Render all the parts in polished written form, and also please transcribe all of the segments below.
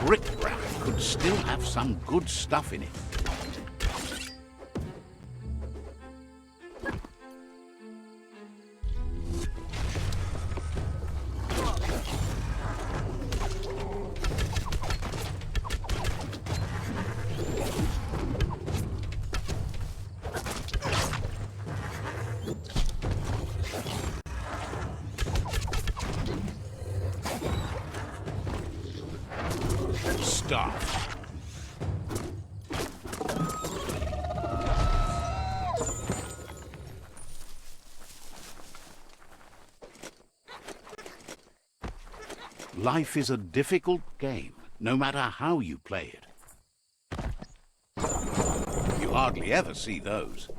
bric-a-brac could still have some good stuff in it. Stuff. Life is a difficult game, no matter how you play it. You hardly ever see those.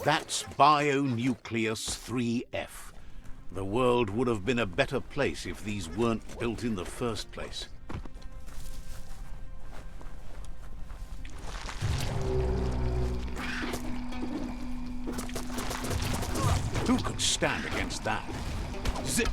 That's Bionucleus 3F. The world would have been a better place if these weren't built in the first place. Who could stand against that? Zip!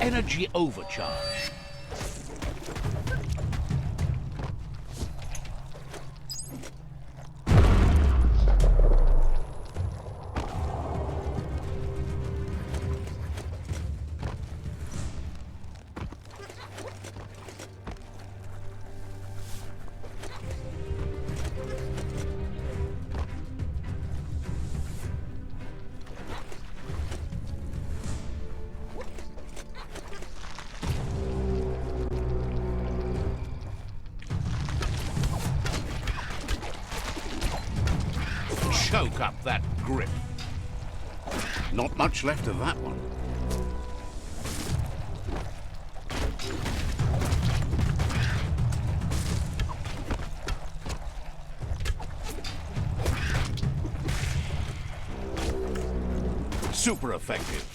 Energy overcharge. Choke up that grip. Not much left of that one. Super effective.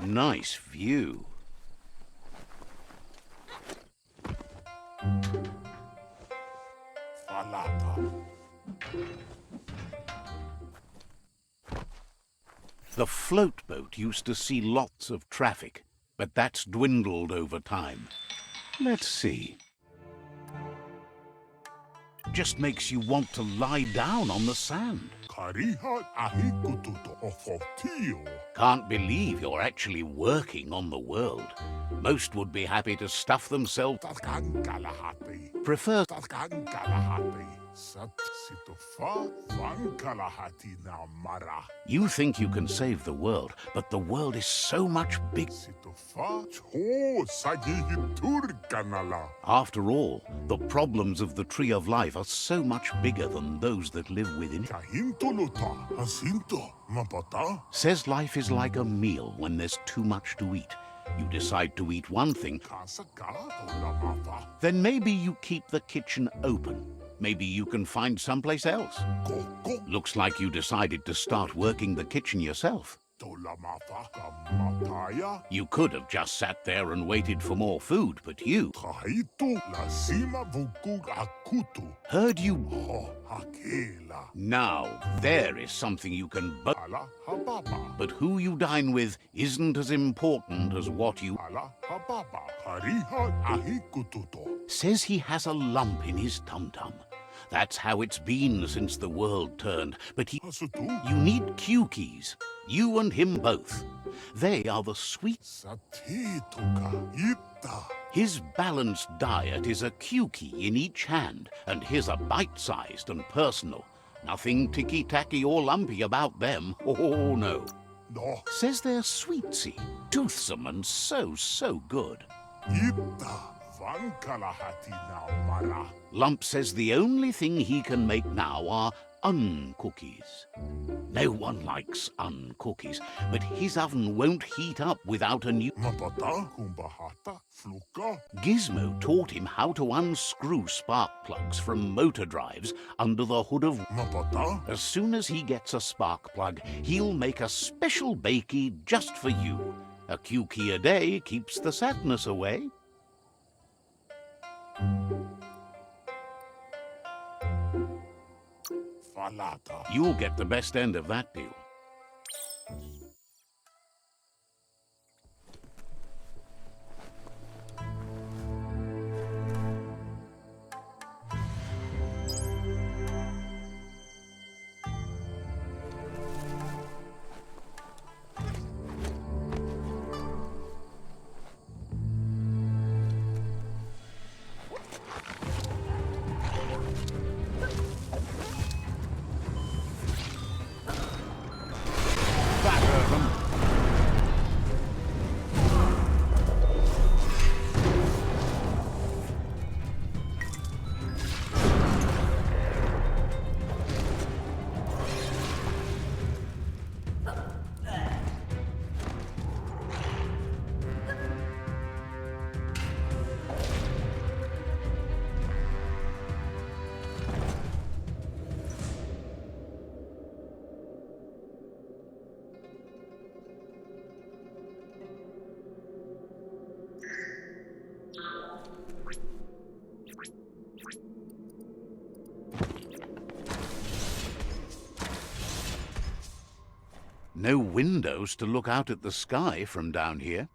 Nice view. The float boat used to see lots of traffic, but that's dwindled over time. Let's see. Just makes you want to lie down on the sand. Can't believe you're actually working on the world. Most would be happy to stuff themselves. Prefer. You think you can save the world, but the world is so much bigger. After all, the problems of the Tree of Life are so much bigger than those that live within it. Says life is like a meal when there's too much to eat. You decide to eat one thing, then maybe you keep the kitchen open. Maybe you can find someplace else. Looks like you decided to start working the kitchen yourself. You could have just sat there and waited for more food, but you heard you. Now, there is something you can but who you dine with isn't as important as what you says he has a lump in his tum-tum. That's how it's been since the world turned. But you need Q keys. You and him both. They are the sweet. His balanced diet is a Q key in each hand, and his are bite-sized and personal. Nothing ticky-tacky or lumpy about them. Oh, no. Says they're sweetsy, toothsome, and so good. Lump says the only thing he can make now are uncookies. No one likes uncookies, but his oven won't heat up without a new... Gizmo taught him how to unscrew spark plugs from motor drives under the hood of... As soon as he gets a spark plug, he'll make a special bakey just for you. A Q key a day keeps the sadness away. You'll get the best end of that deal. No windows to look out at the sky from down here.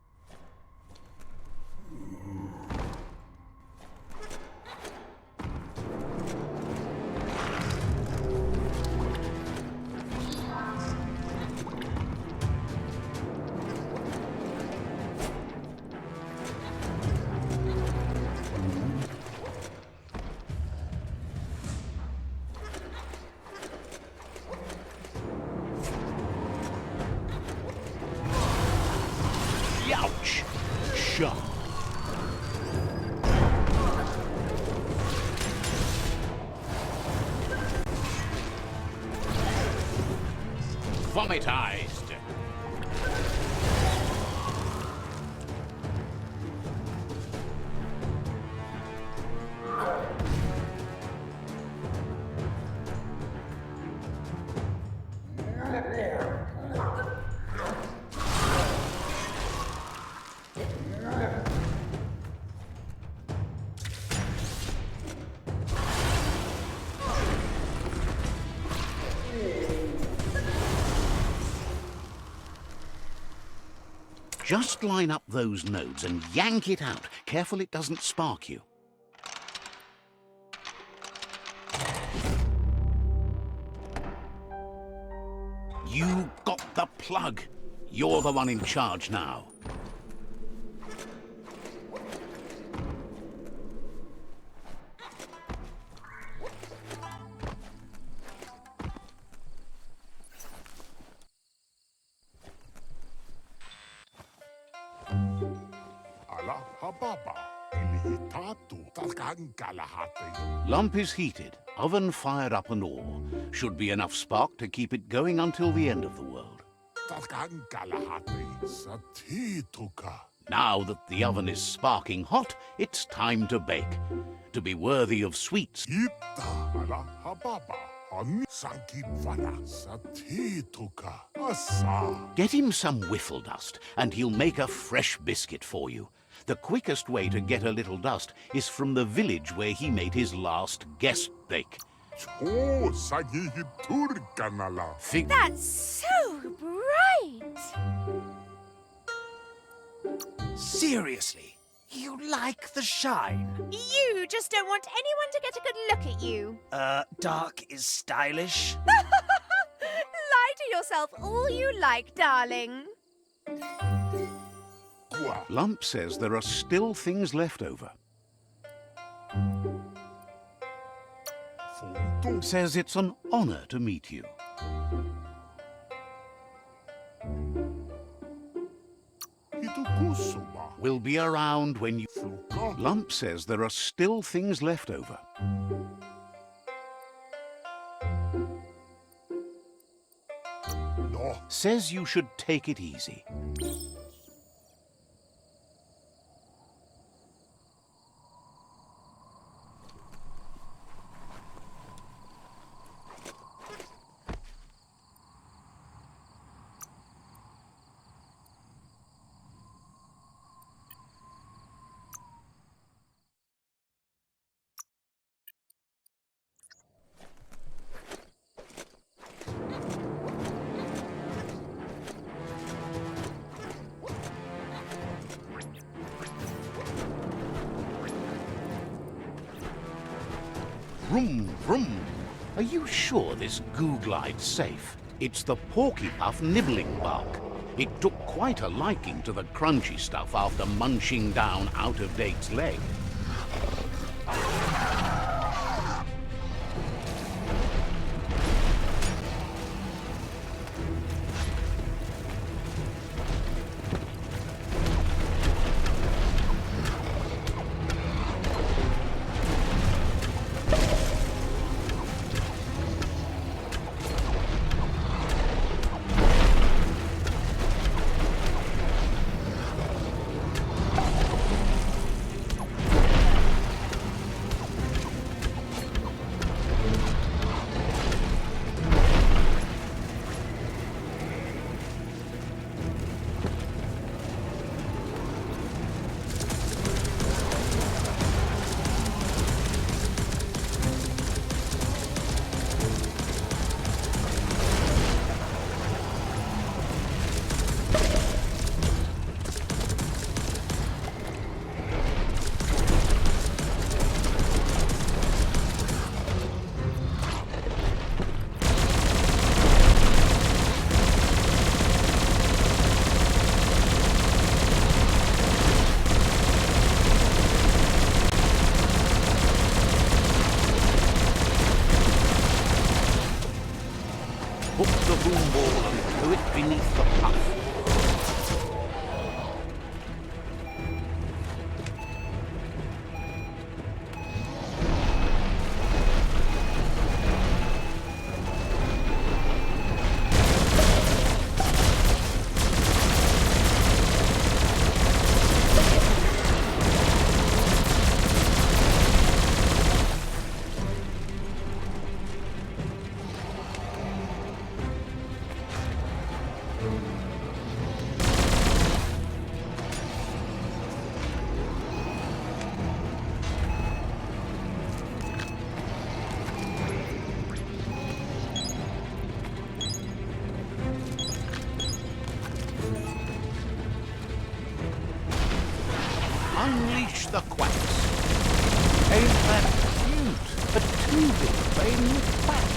Ouch! Shot. Vomitized. Just line up those nodes and yank it out. Careful it doesn't spark you. You got the plug. You're the one in charge now. Lump is heated, oven fired up and all. Should be enough spark to keep it going until the end of the world. Now that the oven is sparking hot, it's time to bake. To be worthy of sweets, Get him some whiffle dust, and he'll make a fresh biscuit for you. The quickest way to get a little dust is from the village where he made his last guest bake. That's so bright! Seriously, you like the shine? You just don't want anyone to get a good look at you. Dark is stylish. Lie to yourself all you like, darling. Lump says there are still things left over. Says it's an honor to meet you. Will be around when you... Lump says there are still things left over. Says you should take it easy. Vroom, vroom. Are you sure this goo glide's safe? It's the porky-puff nibbling bug. It took quite a liking to the crunchy stuff after munching down out-of-date's leg. Hook the boom ball and throw it beneath the puff. Unleash the quacks. Ain't that cute? A tubing playing with quacks.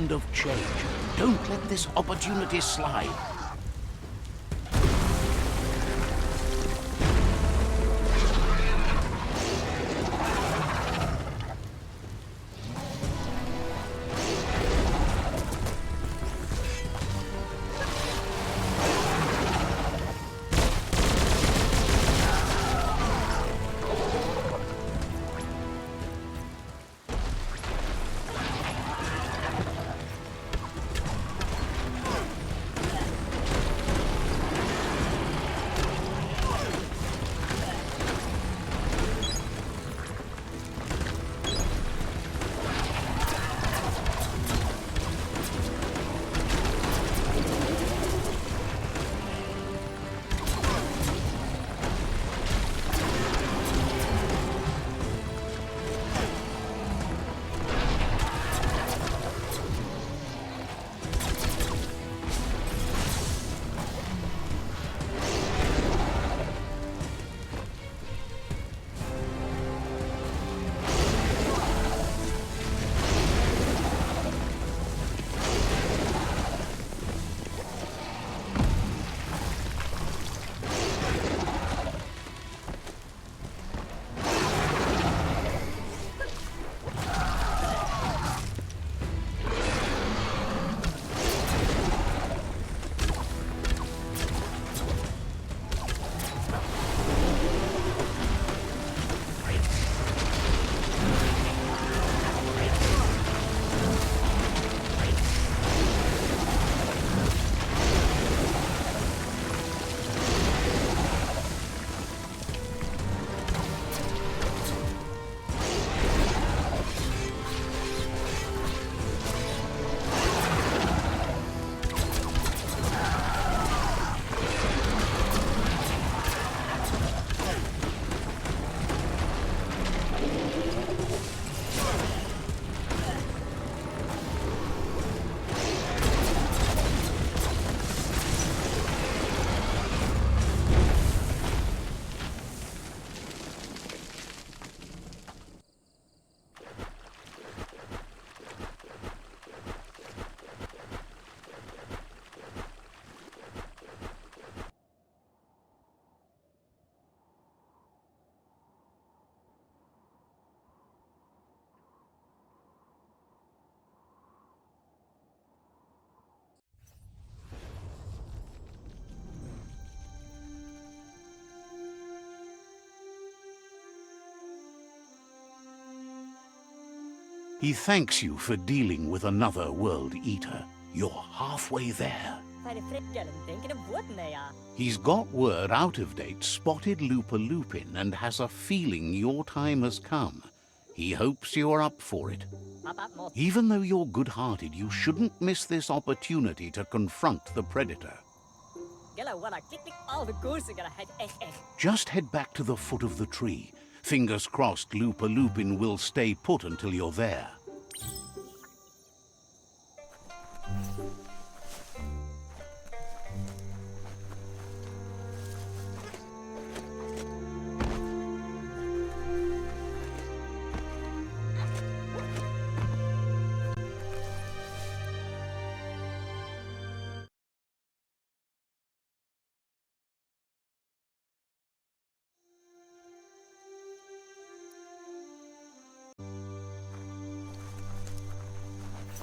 wind of change. Don't let this opportunity slide. He thanks you for dealing with another World Eater. You're halfway there. He's got word Out of Date spotted Lupin and has a feeling your time has come. He hopes you're up for it. Even though you're good-hearted, you shouldn't miss this opportunity to confront the Predator. Just head back to the foot of the tree. Fingers crossed Lupin will stay put until you're there.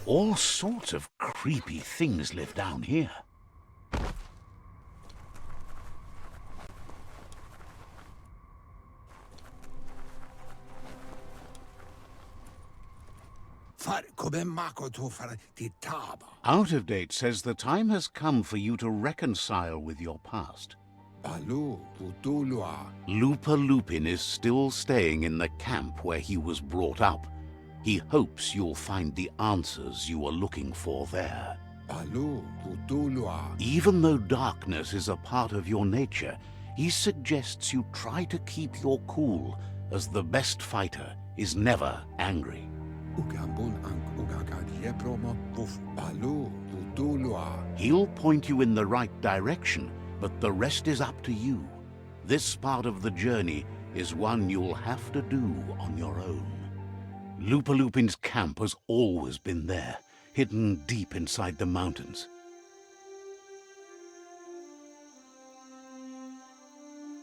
All sorts of creepy things live down here. Out of Date says the time has come for you to reconcile with your past. Lupin is still staying in the camp where he was brought up. He hopes you'll find the answers you are looking for there. Even though darkness is a part of your nature, he suggests you try to keep your cool, as the best fighter is never angry. He'll point you in the right direction, but the rest is up to you. This part of the journey is one you'll have to do on your own. Lupin's camp has always been there. hidden deep inside the mountains.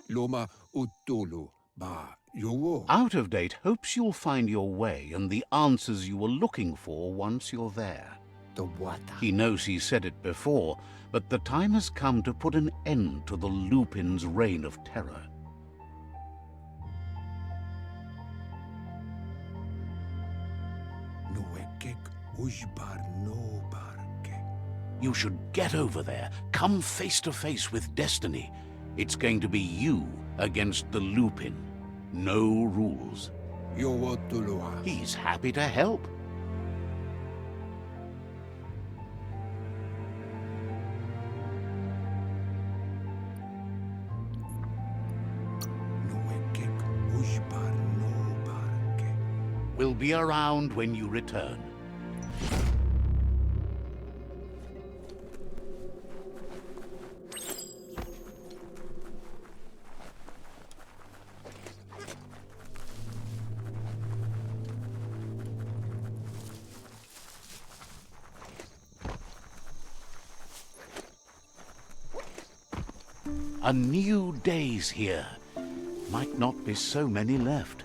Loma utulu ba yowo. Out of Date hopes you'll find your way and the answers you were looking for once you're there. The wata. He knows he said it before, but the time has come to put an end to the Lupin's reign of terror. Nuekek ujbar no barke. You should get over there, come face to face with destiny. It's going to be you against the Lupin. No rules. Yowo tulua. He's happy to help. Nuekek ujbar no barke. We'll be around when you return. A new day's here. Might not be so many left.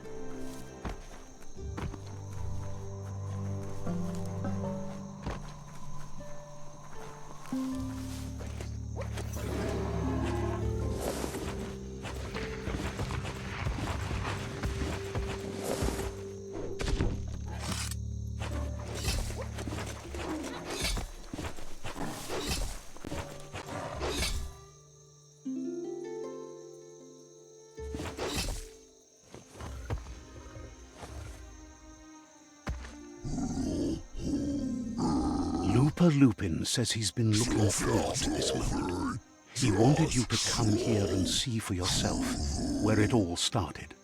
Lupin says he's been looking forward to this moment. He wanted you to come here and see for yourself where it all started.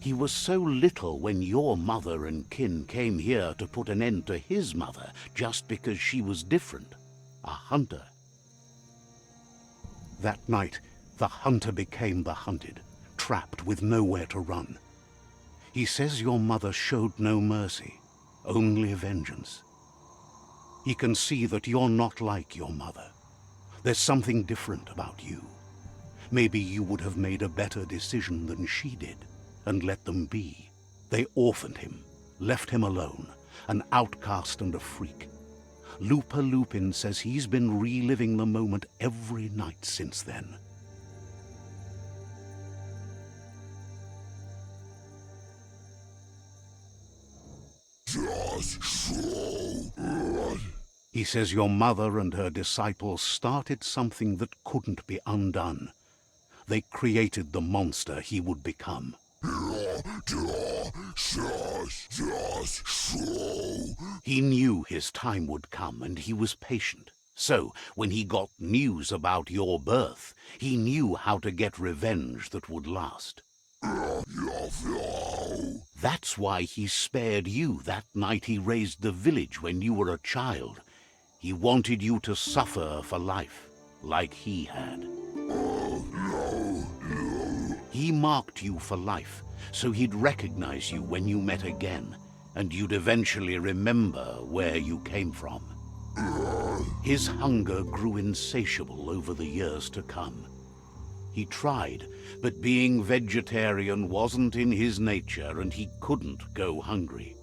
He was so little when your mother and kin came here to put an end to his mother just because she was different, a hunter. That night, the hunter became the hunted, trapped with nowhere to run. He says your mother showed no mercy. Only vengeance. He can see that you're not like your mother. There's something different about you. Maybe you would have made a better decision than she did, and let them be. They orphaned him, left him alone, an outcast and a freak. Lupin says he's been reliving the moment every night since then. He says your mother and her disciples started something that couldn't be undone. They created the monster he would become. He knew his time would come, and he was patient. So, when he got news about your birth, he knew how to get revenge that would last. That's why he spared you that night he raised the village when you were a child. He wanted you to suffer for life, like he had. He marked you for life, so he'd recognize you when you met again, and you'd eventually remember where you came from. His hunger grew insatiable over the years to come. He tried, but being vegetarian wasn't in his nature, and he couldn't go hungry.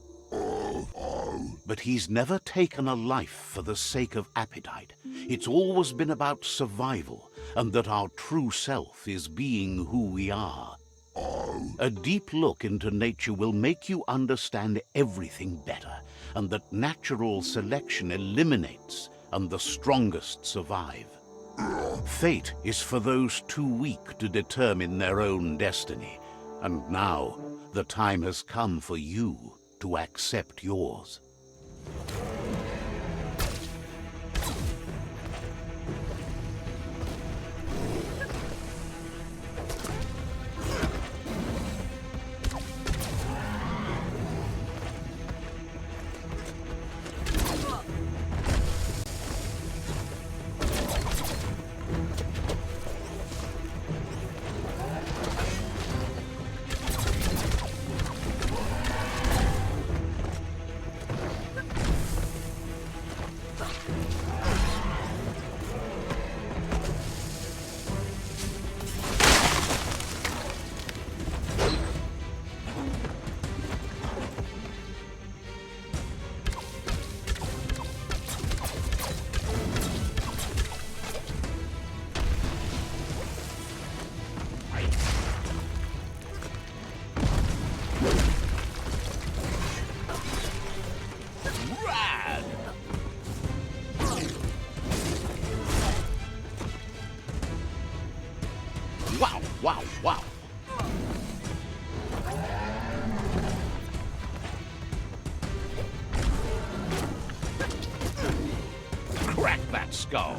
But he's never taken a life for the sake of appetite. It's always been about survival, and that our true self is being who we are. A deep look into nature will make you understand everything better, and that natural selection eliminates, and the strongest survive. Fate is for those too weak to determine their own destiny, and now the time has come for you to accept yours. crack that skull.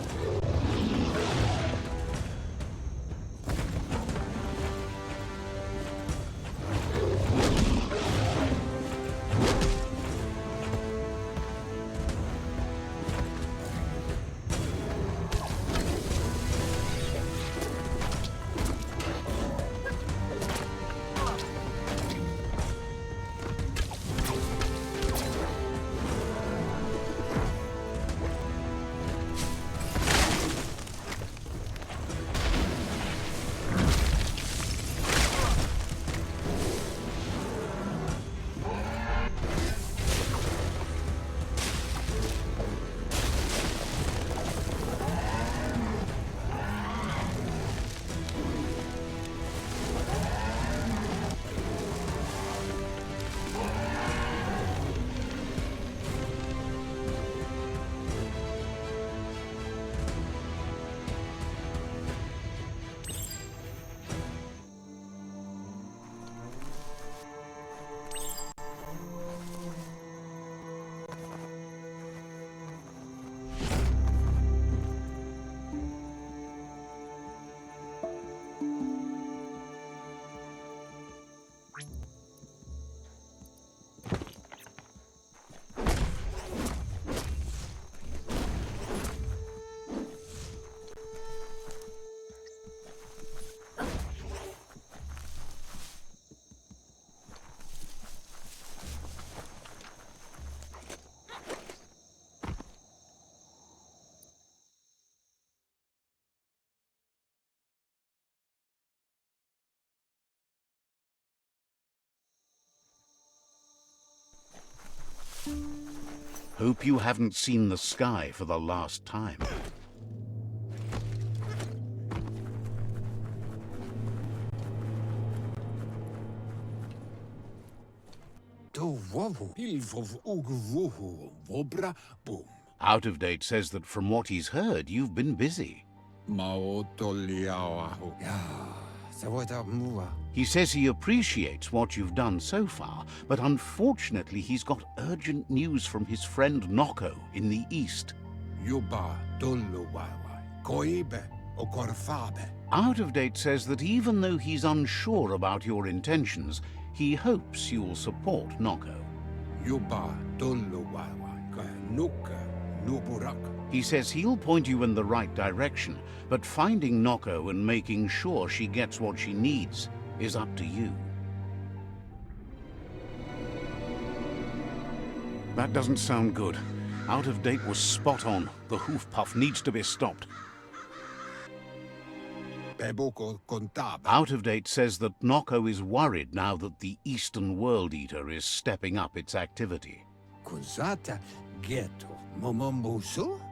Hope you haven't seen the sky for the last time. Out of Date says that from what he's heard, you've been busy. He says he appreciates what you've done so far, but unfortunately he's got urgent news from his friend Noko in the east. Out of Date says that even though he's unsure about your intentions, he hopes you'll support Noko. He says he'll point you in the right direction, but finding Noko and making sure she gets what she needs is up to you. That doesn't sound good. Out of Date was spot on. The hoof puff needs to be stopped. Out of Date says that Noko is worried now that the Eastern World Eater is stepping up its activity.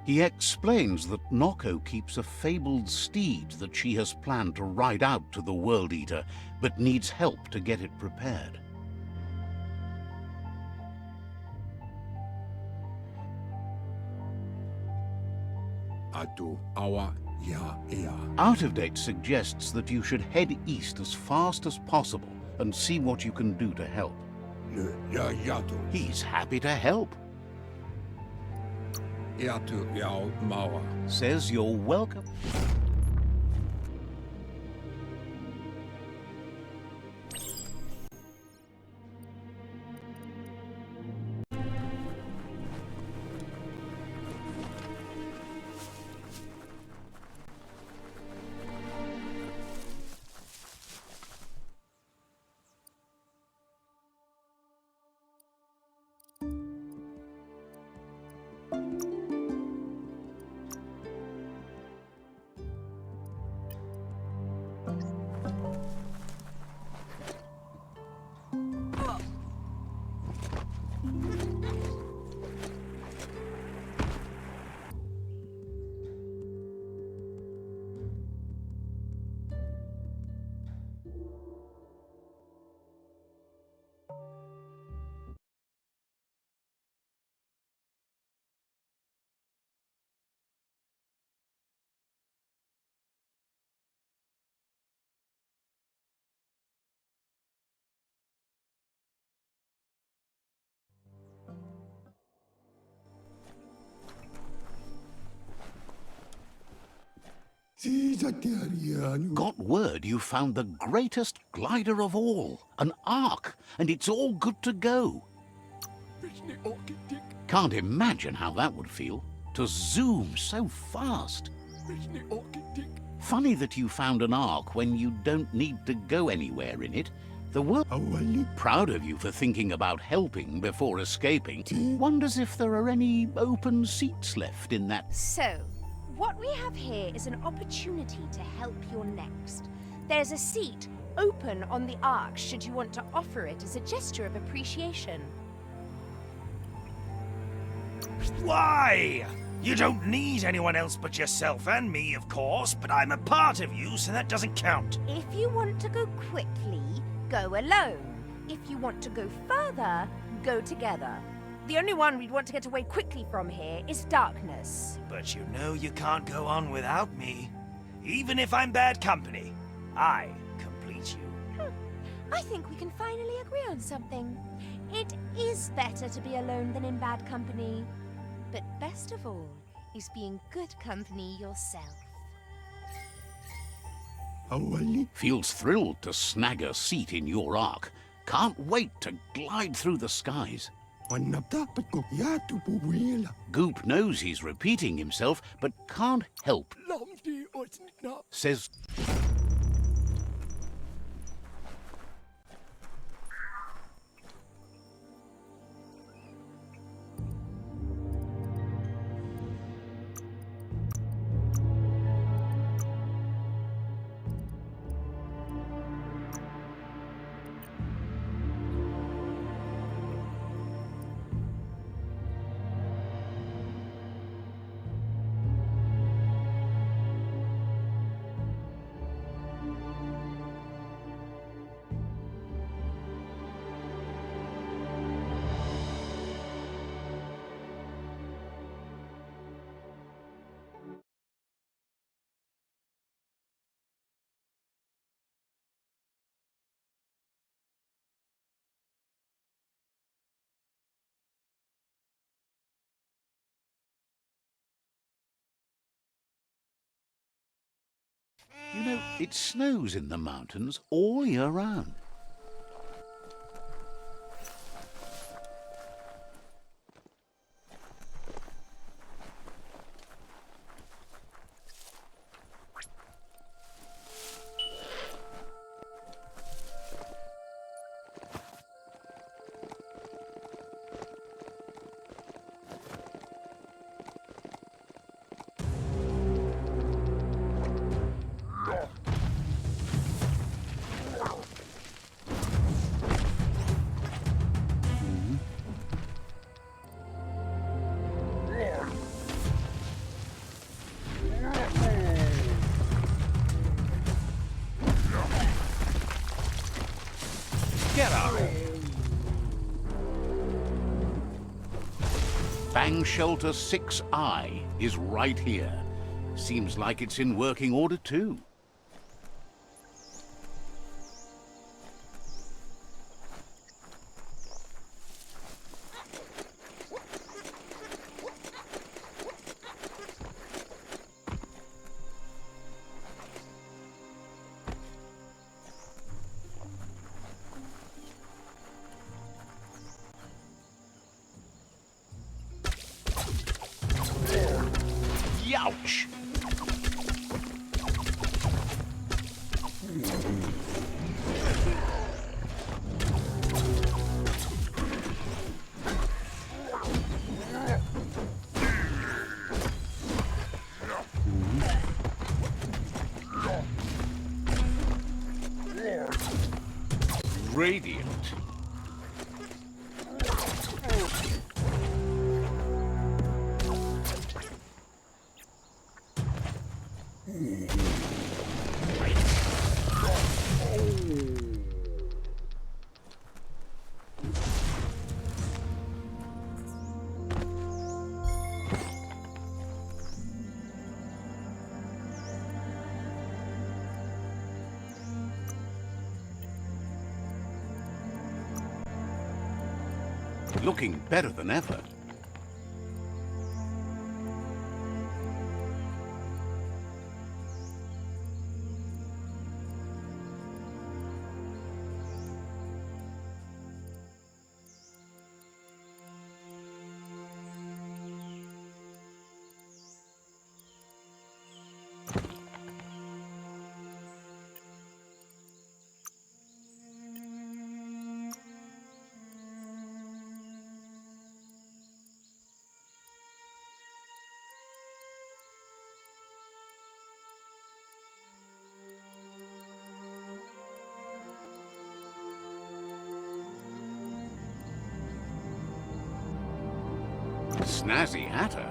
He explains that Noko keeps a fabled steed that she has planned to ride out to the World Eater, but needs help to get it prepared. Out of Date suggests that you should head east as fast as possible and see what you can do to help. He's happy to help. Says you're welcome. Got word you found the greatest glider of all, an ark, and it's all good to go. Can't imagine how that would feel, to zoom so fast. Funny that you found an ark when you don't need to go anywhere in it. The world proud of you for thinking about helping before escaping. Wonders if there are any open seats left in that. So, what we have here is an opportunity to help your next. There's a seat open on the ark should you want to offer it as a gesture of appreciation. Why? You don't need anyone else but yourself and me, of course, but I'm a part of you, so that doesn't count. If you want to go quickly, go alone. If you want to go further, go together. The only one we'd want to get away quickly from here is darkness. But you know you can't go on without me. Even if I'm bad company, I complete you. I think we can finally agree on something. It is better to be alone than in bad company. But best of all is being good company yourself. Feels thrilled to snag a seat in your ark. Can't wait to glide through the skies. Goop knows he's repeating himself, but can't help. Says... You know, it snows in the mountains all year round. Get out! Bang Shelter 6I is right here. Seems like it's in working order too. Youch! Radiant. Looking better than ever. snazzy hatter.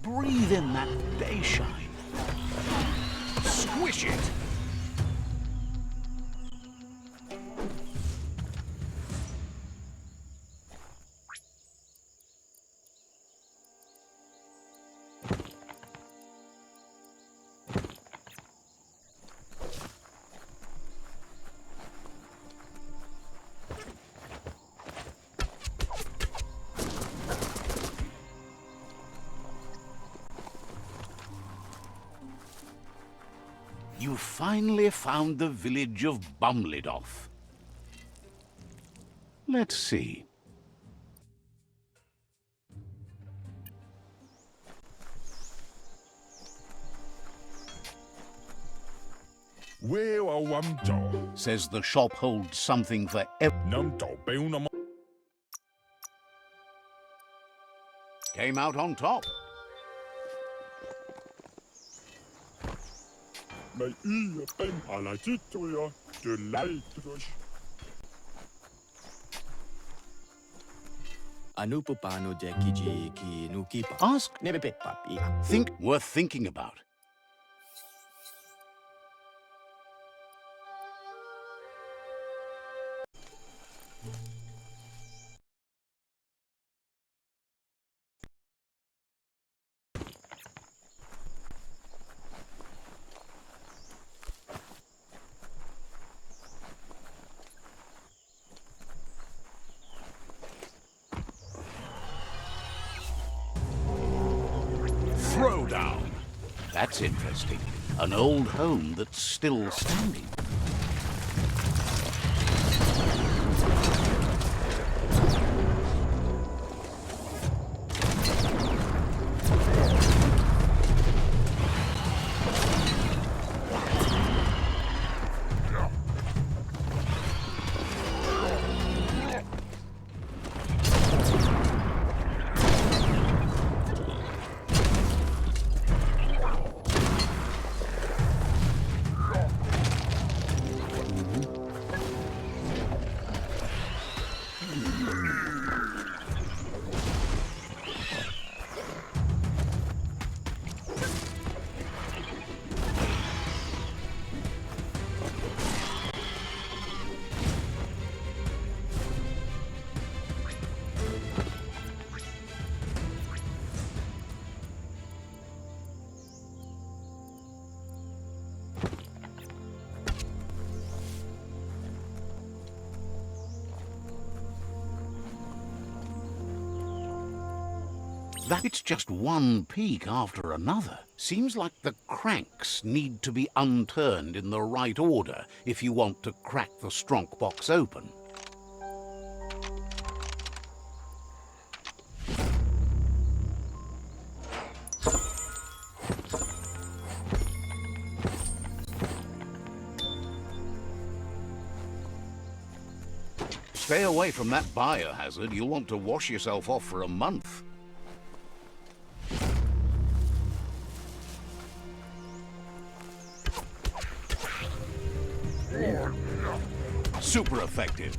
Breathe in that day shine. Squish it! You finally found the village of Bumlidoff. Let's see. Says the shop holds something for Came out on top. Ask. Think worth thinking about. Throwdown. That's interesting. An old home that's still standing. It's just one peak after another. Seems like the cranks need to be unturned in the right order if you want to crack the strong box open. Stay away from that biohazard. You'll want to wash yourself off for a month. Super effective.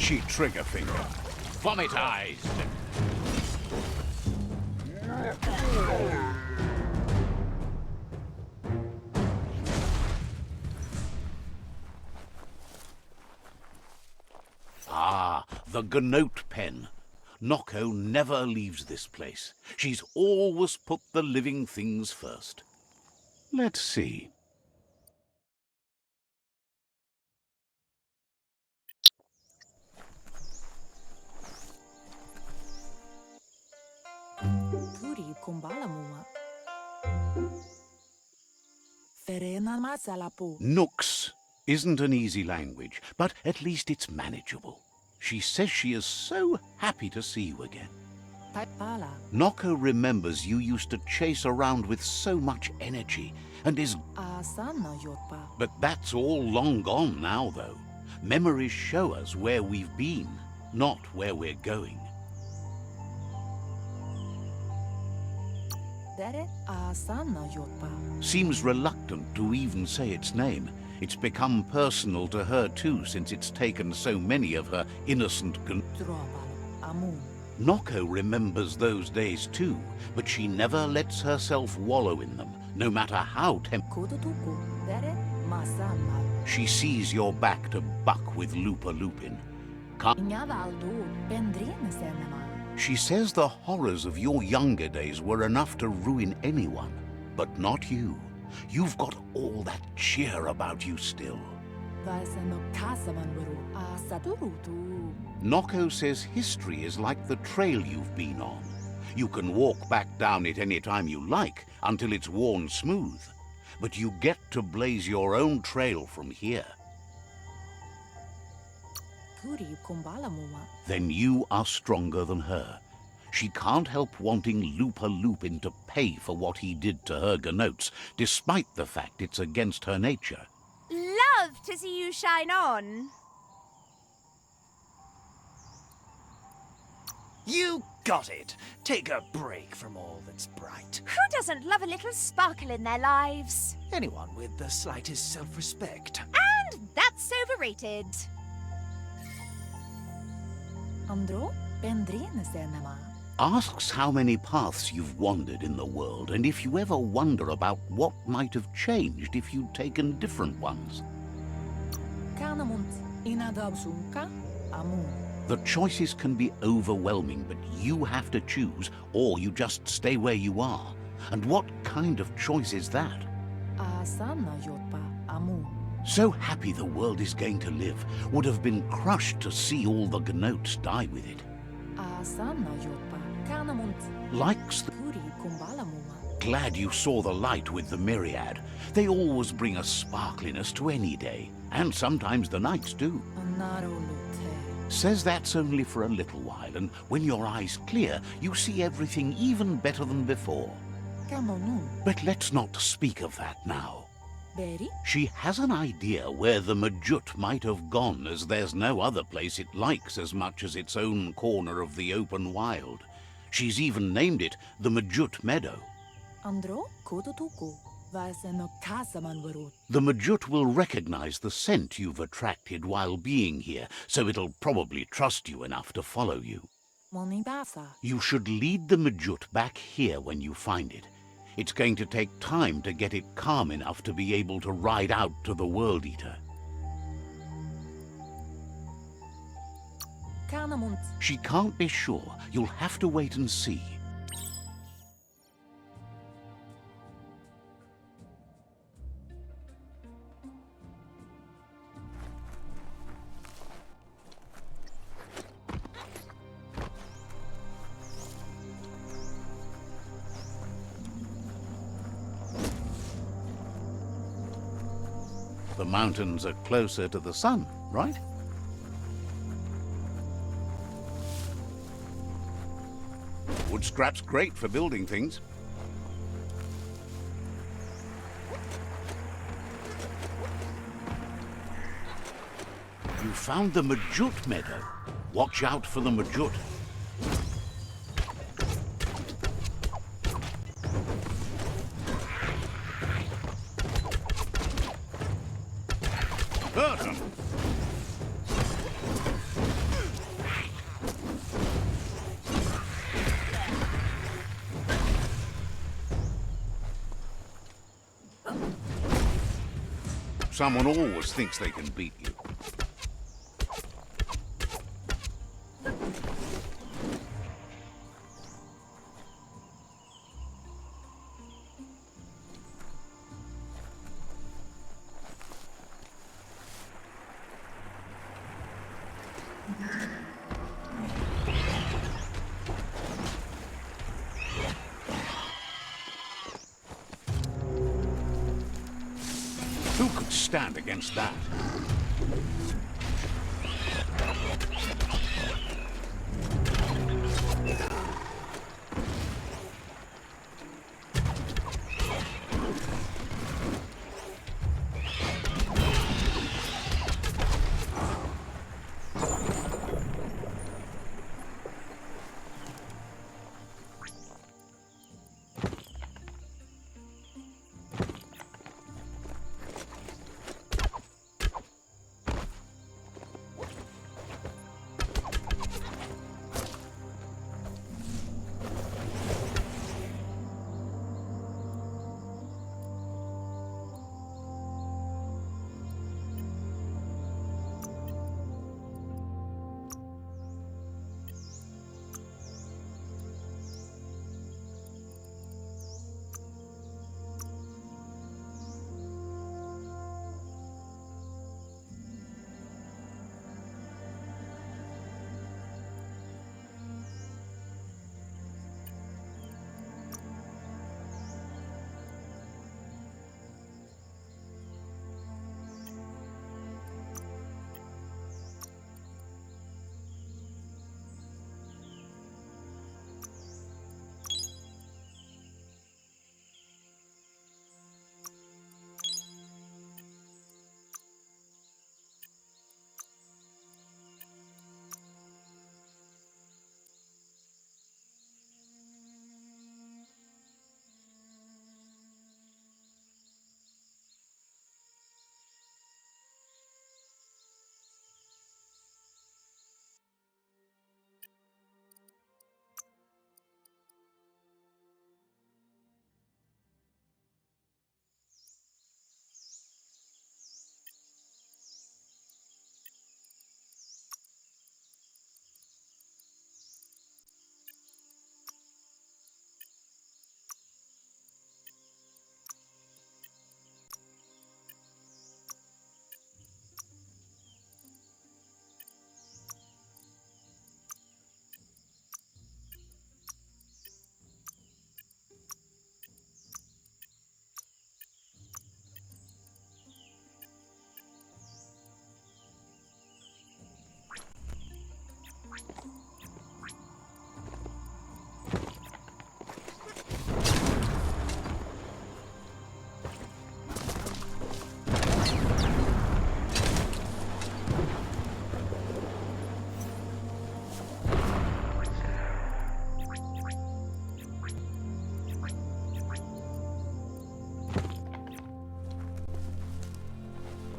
itchy trigger finger. Vomitized. Ah, the Gnote pen. Nocco never leaves this place. She's always put the living things first. Let's see. Puri kumbala mua. Ferena masalapu. Nooks isn't an easy language, but at least it's manageable. She says she is so happy to see you again. Taipala. Nocco remembers you used to chase around with so much energy and is... Asana yotpa. But that's all long gone now, though. Memories show us where we've been, not where we're going. Dere asana yotpa. Seems reluctant to even say its name. It's become personal to her too, since it's taken so many of her innocent... Trovalo amun. Nocco remembers those days too, but she never lets herself wallow in them, no matter how Kudutuku. Dere masana. She sees you're back to buck with Lupa Lupin. Inyavaldu pendrine senema. She says the horrors of your younger days were enough to ruin anyone, but not you. You've got all that cheer about you still. Vaseno kasamanwaru asadurutu. Nocco says history is like the trail you've been on. You can walk back down it any time you like, until it's worn smooth. But you get to blaze your own trail from here. Puri kumbala mua. Then you are stronger than her. She can't help wanting Lupa Lupin to pay for what he did to her Gnotes, despite the fact it's against her nature. Love to see you shine on. You got it. Take a break from all that's bright. Who doesn't love a little sparkle in their lives? Anyone with the slightest self-respect. And that's overrated. Andro pendrine senema. Asks how many paths you've wandered in the world, and if you ever wonder about what might have changed if you'd taken different ones. Kanamunt inadabsunka amun. The choices can be overwhelming, but you have to choose, or you just stay where you are. And what kind of choice is that? Asana yotpa amun. So happy the world is going to live, would have been crushed to see all the Gnotes die with it. Asana yotpa kanamunt. Likes the... Puri kumbala mua. Glad you saw the light with the myriad. They always bring a sparkliness to any day, and sometimes the nights do. Anarolute. Says that's only for a little while, and when your eyes clear, you see everything even better than before. Kamonu. But let's not speak of that now. Beri. She has an idea where the Majut might have gone, as there's no other place it likes as much as its own corner of the open wild. She's even named it the Majut Meadow. Andro kudutuku. Vaseno kasamanwaru. The Majut will recognize the scent you've attracted while being here, so it'll probably trust you enough to follow you. Monibasa. You should lead the Majut back here when you find it. It's going to take time to get it calm enough to be able to ride out to the World Eater. Kanamunt. She can't be sure. You'll have to wait and see. The mountains are closer to the sun, right? Wood scrap's great for building things. You found the Majut Meadow. Watch out for the Majut. Hurt 'em. Someone always thinks they can beat you. Who could stand against that?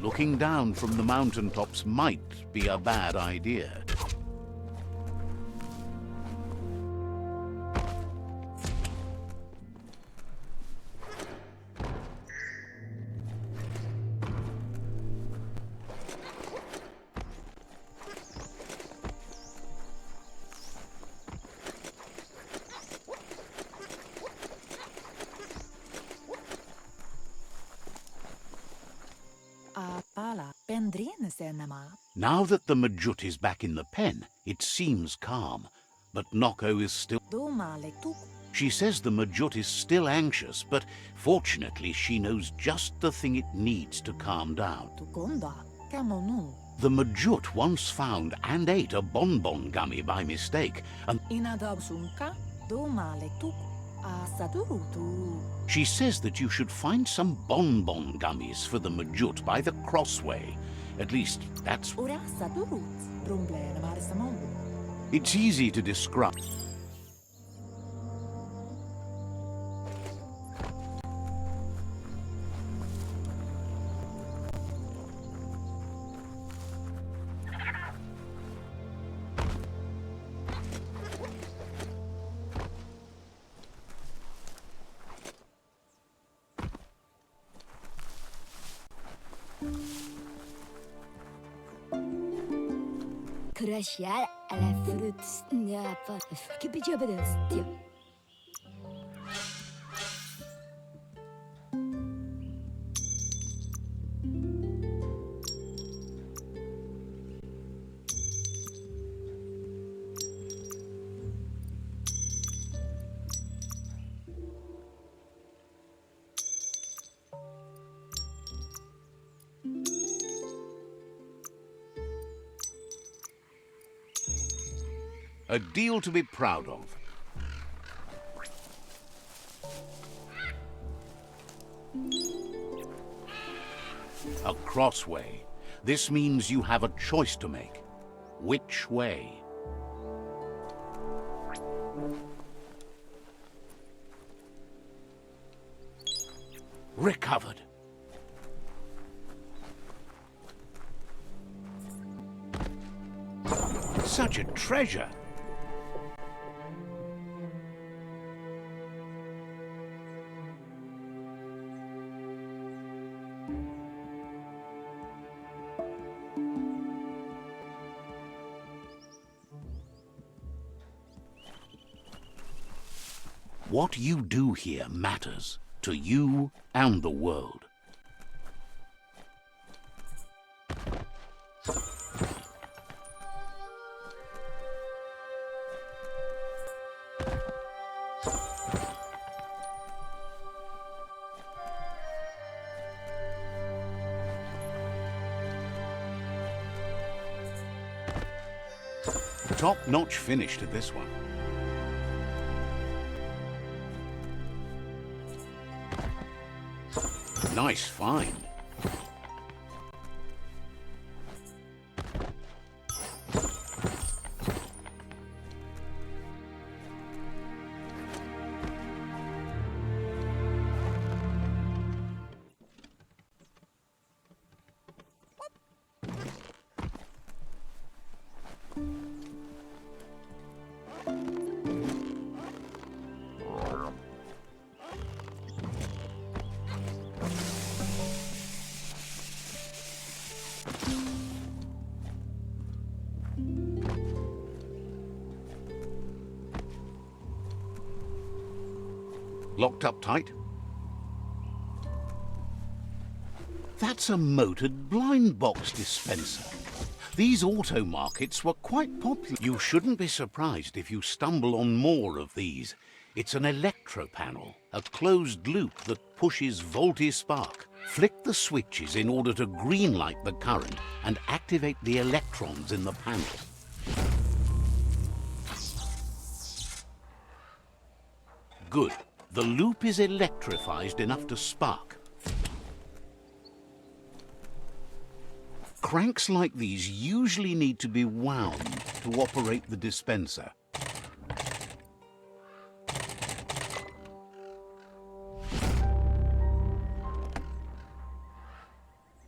Looking down from the mountaintops might be a bad idea. Now that the Majut is back in the pen, it seems calm, but Noko is still... She says the Majut is still anxious, but fortunately she knows just the thing it needs to calm down. The Majut once found and ate a bonbon gummy by mistake, and she says that you should find some bonbon gummies for the Majut by the crossway. At least, that's... It's easy to describe. Preciar a la fruits napa. Que bijabas, dear. A deal to be proud of. A crossway. This means you have a choice to make. Which way? Recovered. Such a treasure. What you do here matters to you and the world. Top-notch finish to this one. Nice find. Locked up tight? That's a motored blind box dispenser. These auto markets were quite popular. You shouldn't be surprised if you stumble on more of these. It's an electro panel, a closed loop that pushes voltage spark. Flick the switches in order to green-light the current and activate the electrons in the panel. Good. The loop is electrified enough to spark. Cranks like these usually need to be wound to operate the dispenser.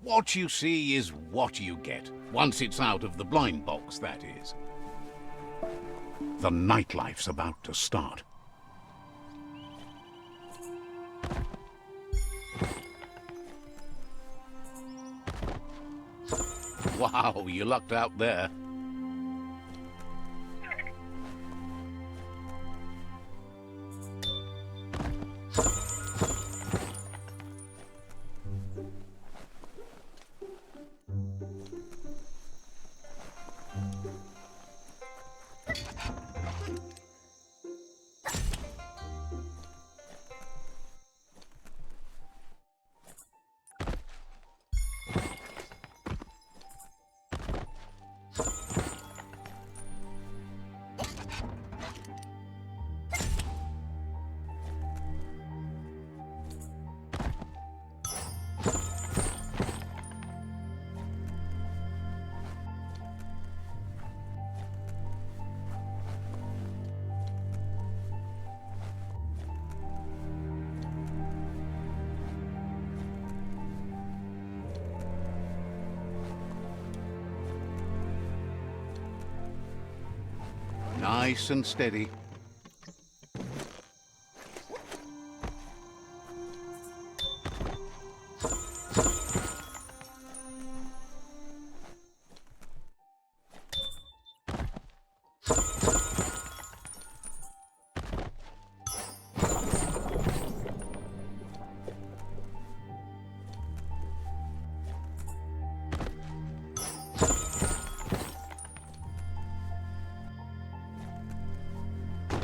What you see is what you get, once it's out of the blind box, that is. The nightlife's about to start. Wow, you lucked out there. Nice and steady.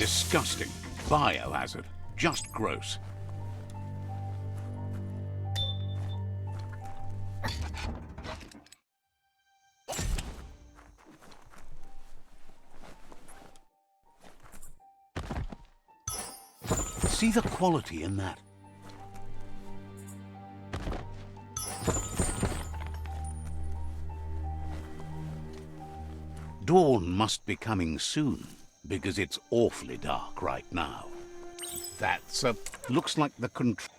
Disgusting. Biohazard. Just gross. See the quality in that. Dawn must be coming soon, because it's awfully dark right now. That's looks like the control.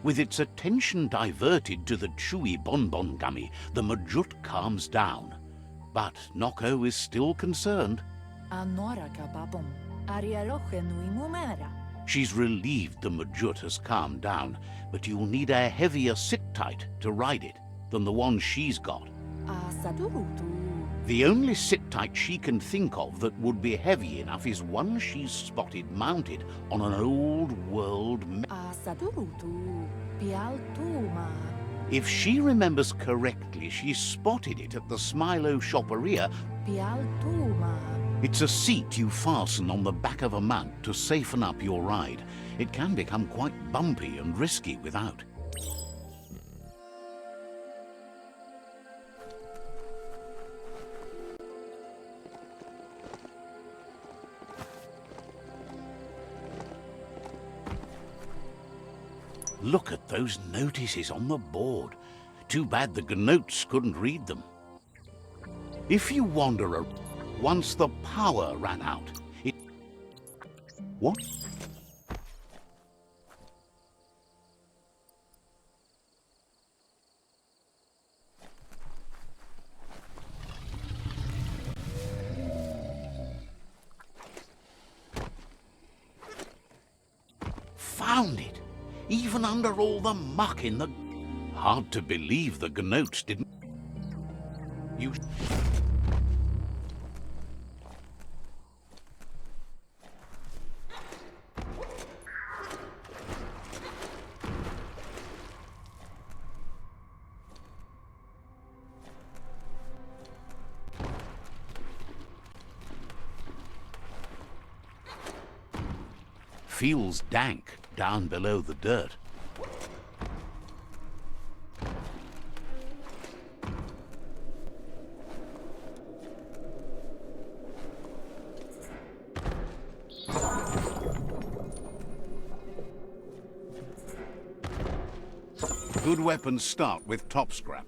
With its attention diverted to the chewy bonbon gummy, the Majut calms down. But Noko is still concerned. She's relieved the Majut has calmed down, but you'll need a heavier sit-tight to ride it than the one she's got. The only sit-tight she can think of that would be heavy enough is one she's spotted mounted on an old-world If she remembers correctly, she spotted it at the Smilo Shopperia. It's a seat you fasten on the back of a mount to safeten up your ride. It can become quite bumpy and risky without. Look at those notices on the board. Too bad the Gnotes couldn't read them. If you wander once the power ran out, it... What? Found it! Even under all the muck in the... Hard to believe the Gnotes didn't... You... Feels dank down below the dirt. Good weapons start with top scrap.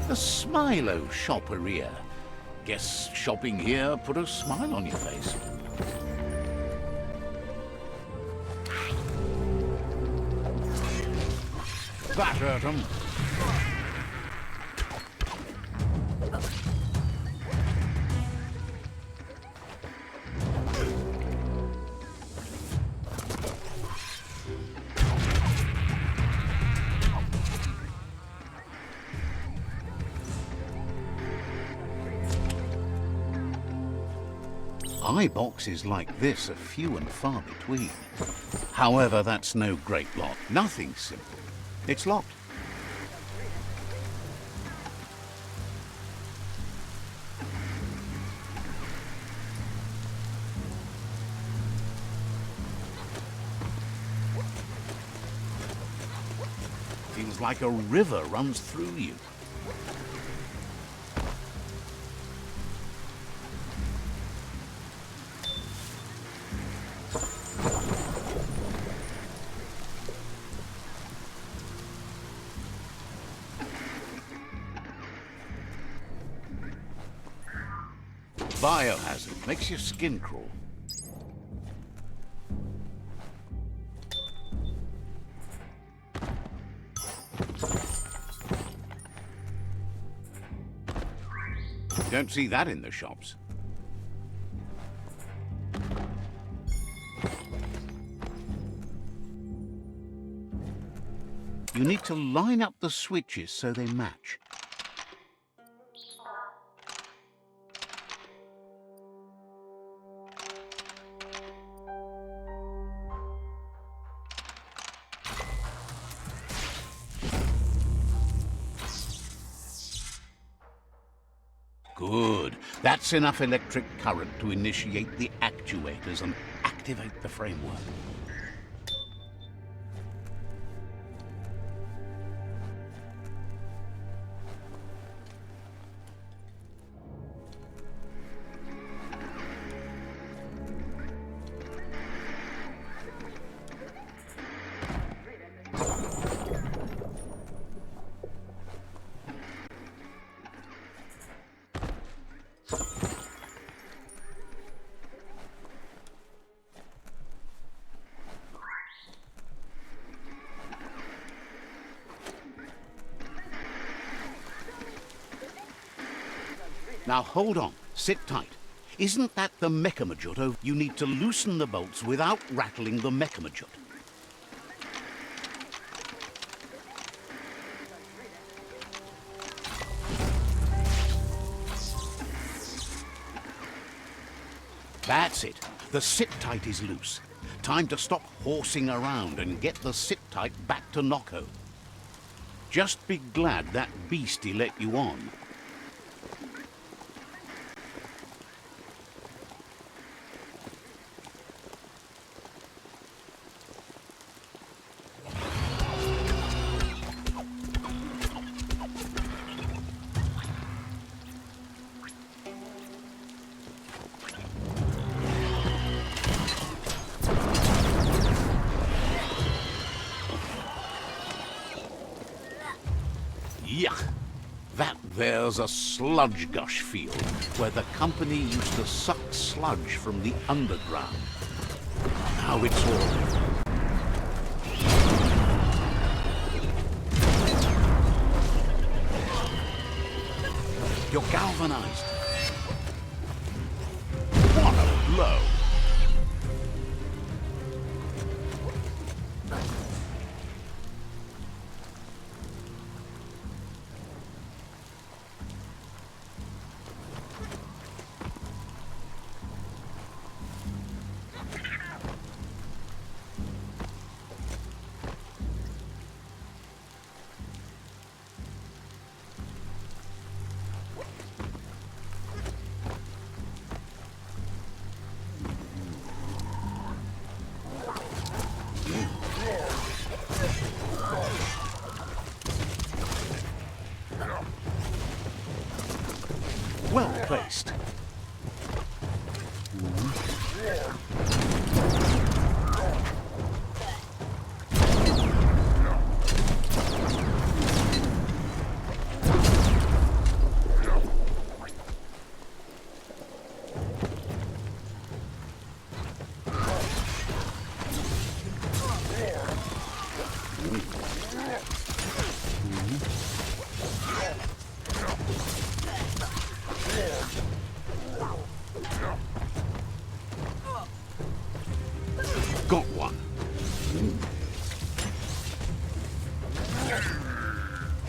The Smilo Shopperia. Guess shopping here put a smile on your face. That hurt 'em. Eye boxes like this are few and far between. However, that's no great lot. Nothing's simple. It's locked. Feels like a river runs through you. Biohazard makes your skin crawl. Don't see that in the shops. You need to line up the switches so they match. Good. That's enough electric current to initiate the actuators and activate the framework. Now hold on, sit tight. Isn't that the Mechamajut? You need to loosen the bolts without rattling the Mechamajut. That's it. The sit-tight is loose. Time to stop horsing around and get the sit-tight back to Nocco. Just be glad that beastie let you on. Yuck! That there's a sludge gush field where the company used to suck sludge from the underground. Now it's all... You're galvanized. What a blow! Well placed.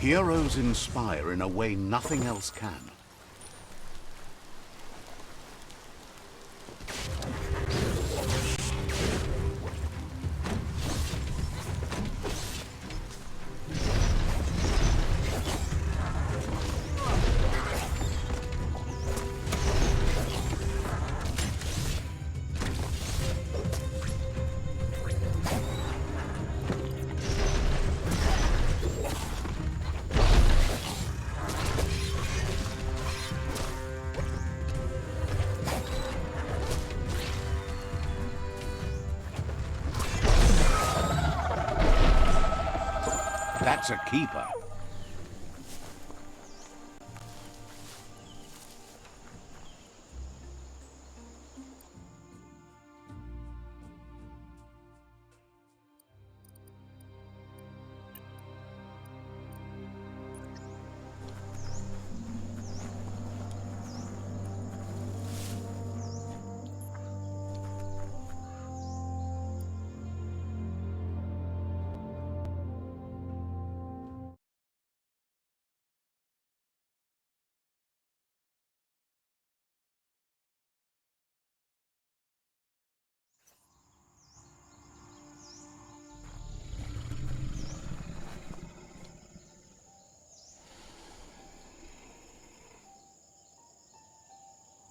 Heroes inspire in a way nothing else can. That's a keeper.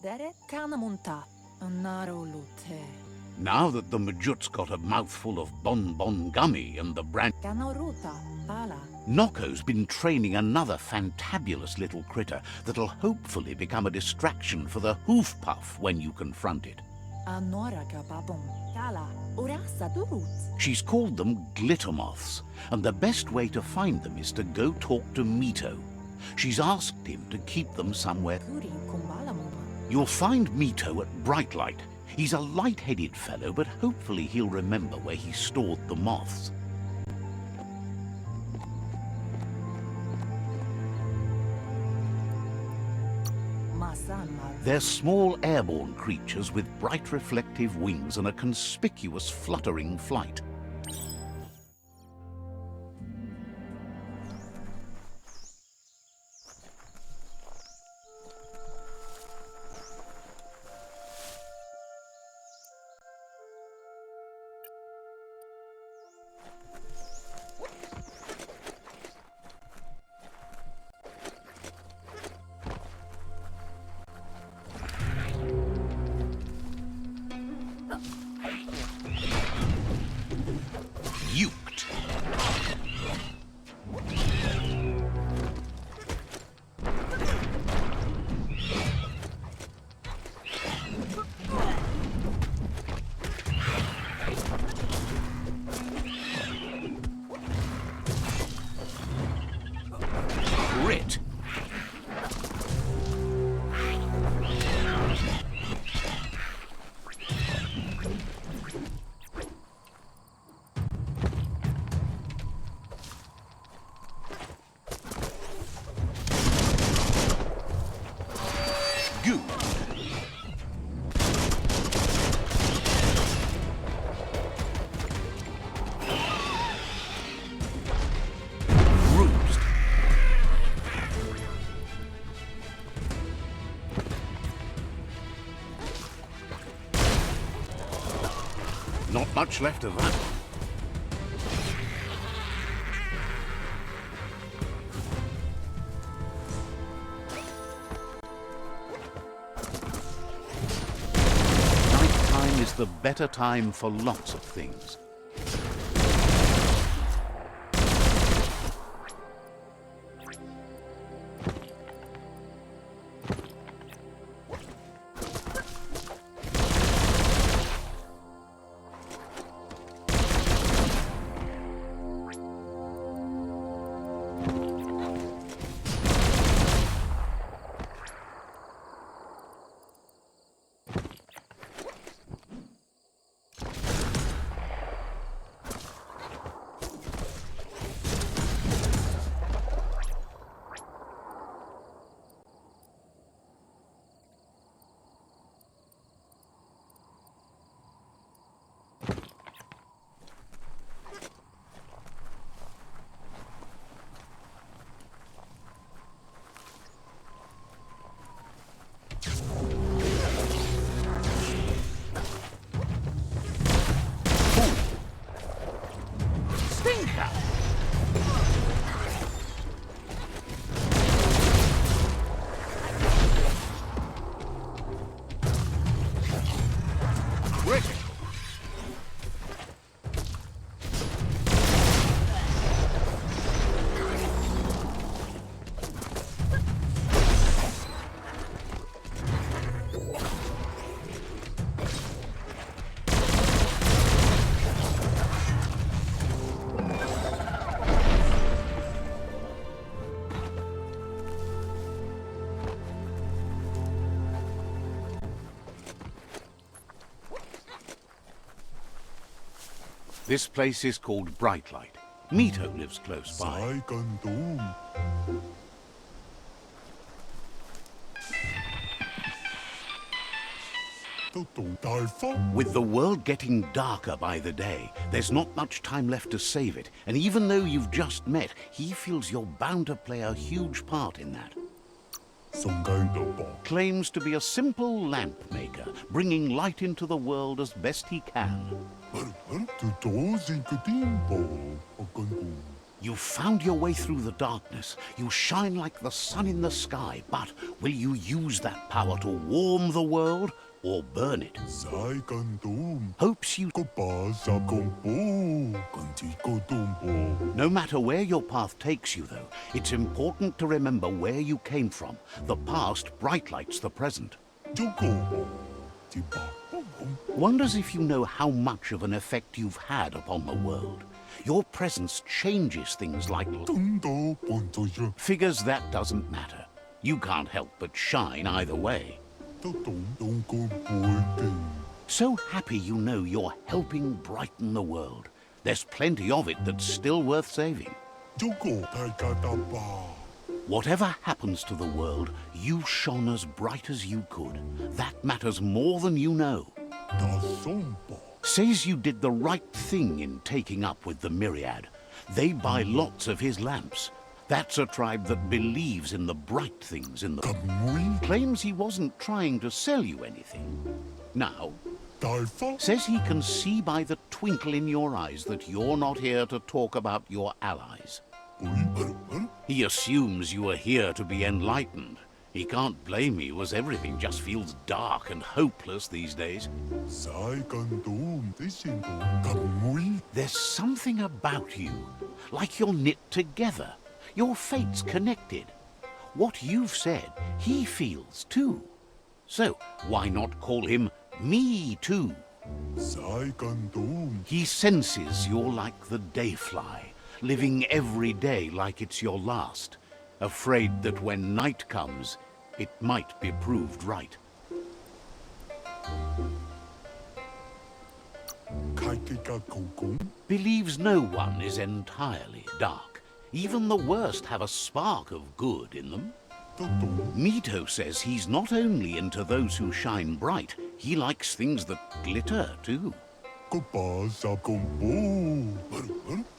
Dere kanamunta, anaro lute. Now that the Majut's got a mouthful of bonbon gummy and the brand... Kanaruta, pala. Nokko's been training another fantabulous little critter that'll hopefully become a distraction for the hoof puff when you confront it. Anora kapapum, kala, urasa durut. She's called them glitter moths, and the best way to find them is to go talk to Mito. She's asked him to keep them somewhere. Kuri kumbalamuma. You'll find Mito at Brightlight. He's a light-headed fellow, but hopefully he'll remember where he stored the moths. They're small airborne creatures with bright reflective wings and a conspicuous fluttering flight. Uked. Grit. Goo. Bruised. Not much left of that. Nighttime is the better time for lots of things. This place is called Brightlight. Mito lives close by. With the world getting darker by the day, there's not much time left to save it. And even though you've just met, he feels you're bound to play a huge part in that. Claims to be a simple lamp maker, bringing light into the world as best he can. You found your way through the darkness. You shine like the sun in the sky, but will you use that power to warm the world or burn it? Hopes you... No matter where your path takes you, though, it's important to remember where you came from. The past brightlights the present. Wonders if you know how much of an effect you've had upon the world. Your presence changes things like... Figures that doesn't matter. You can't help but shine either way. So happy you know you're helping brighten the world. There's plenty of it that's still worth saving. Whatever happens to the world, you shone as bright as you could. That matters more than you know. Says you did the right thing in taking up with the Myriad. They buy lots of his lamps. That's a tribe that believes in the bright things in the... Claims he wasn't trying to sell you anything. Now, says he can see by the twinkle in your eyes that you're not here to talk about your allies. He assumes you are here to be enlightened. He can't blame you, as everything just feels dark and hopeless these days. There's something about you, like you're knit together. Your fate's connected. What you've said, he feels too. So, why not call him Me Too? He senses you're like the dayfly, living every day like it's your last, afraid that when night comes, it might be proved right. Believes no one is entirely dark. Even the worst have a spark of good in them. Mito says he's not only into those who shine bright, he likes things that glitter too.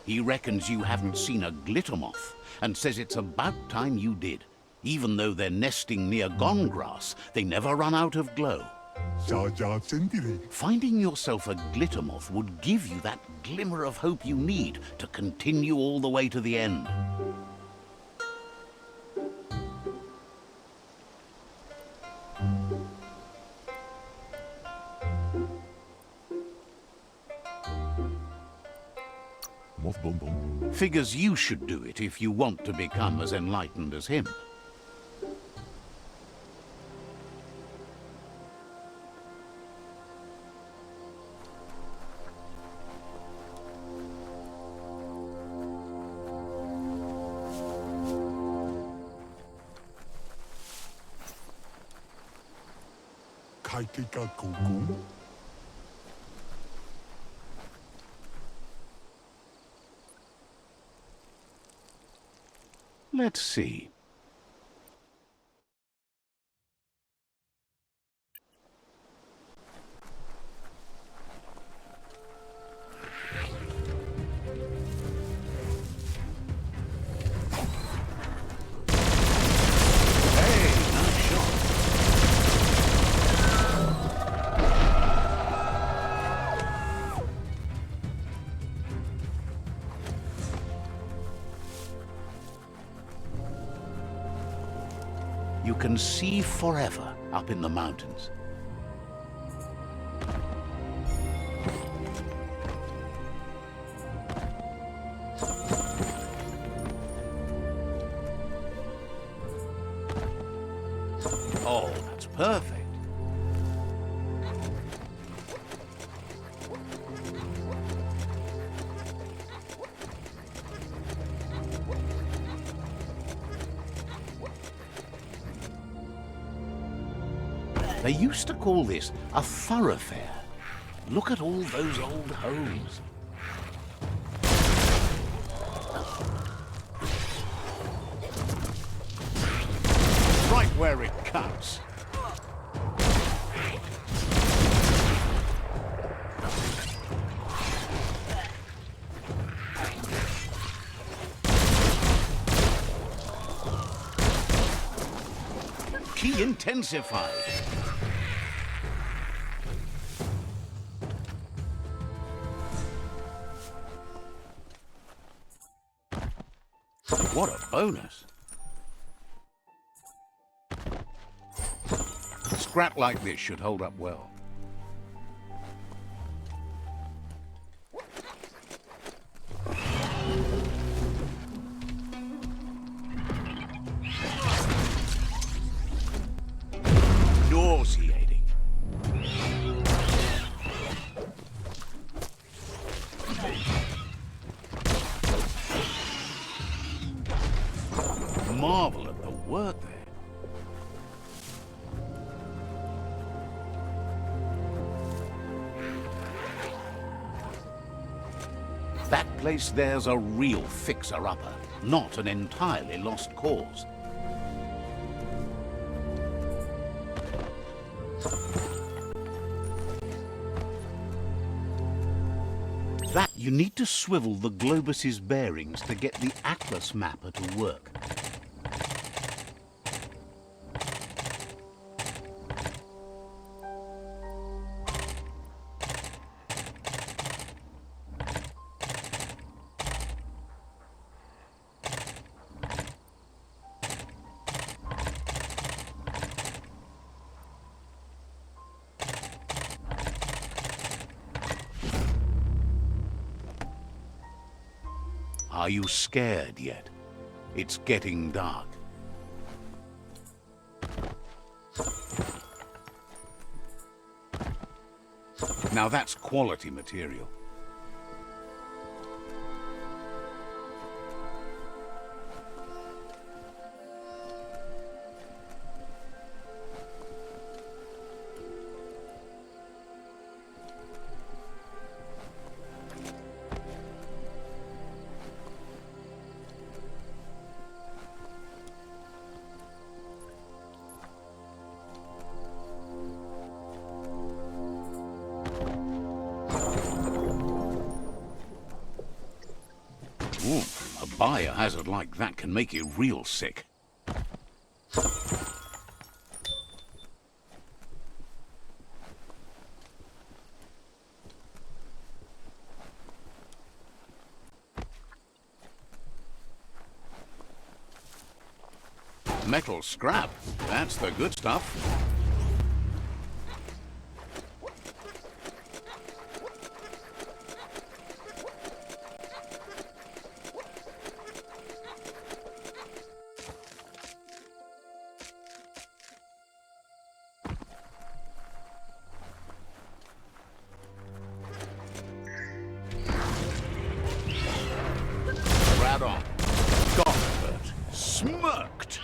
He reckons you haven't seen a glitter moth, and says it's about time you did. Even though they're nesting near gone grass, they never run out of glow. Finding yourself a glitter moth would give you that glimmer of hope you need to continue all the way to the end. Figures you should do it if you want to become as enlightened as him. Let's see. You can see forever up in the mountains. Oh, that's perfect. They used to call this a thoroughfare. Look at all those old homes. where it cuts. Key intensified. What a bonus. Scrap like this should hold up well. Nauseating. Marvel at the work there. That place there's a real fixer-upper, not an entirely lost cause. That you need to swivel the globus's bearings to get the atlas mapper to work. Are you scared yet? It's getting dark. Now that's quality material. Ooh, a biohazard like that can make you real sick. Metal scrap, that's the good stuff. Right on. Godbert smirked.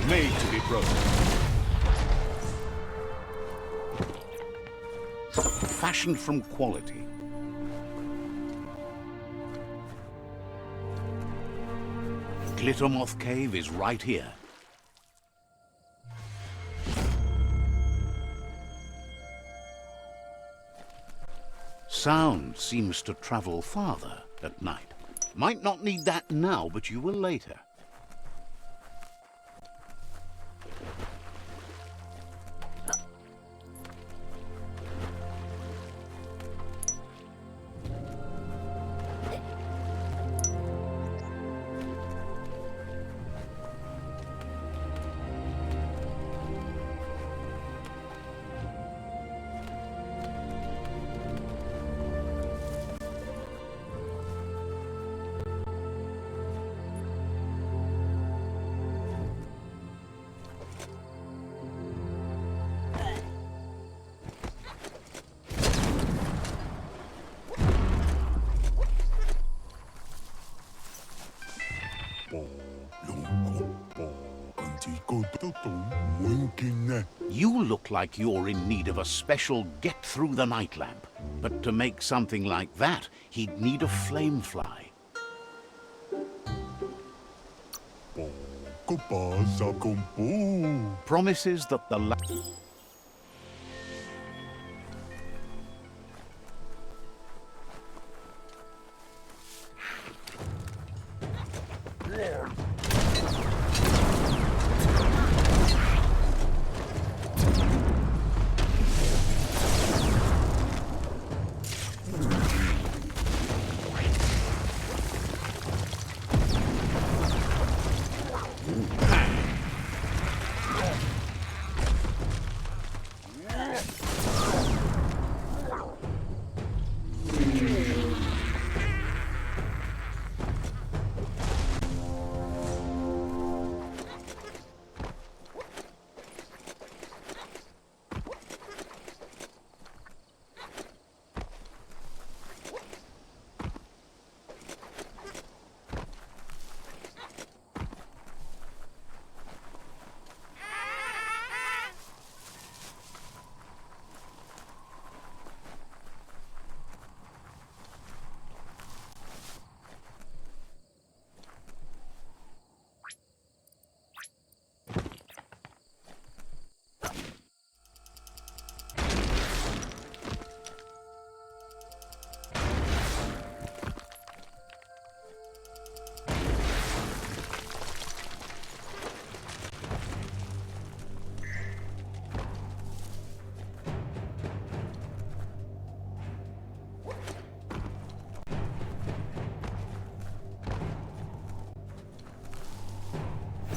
Made to be broken. Fashioned from quality. Glittermoth Cave is right here. Sound seems to travel farther at night. Might not need that now, but you will later. look like you're in need of a special get-through-the-night lamp. But to make something like that, he'd need a flame fly. Promises that the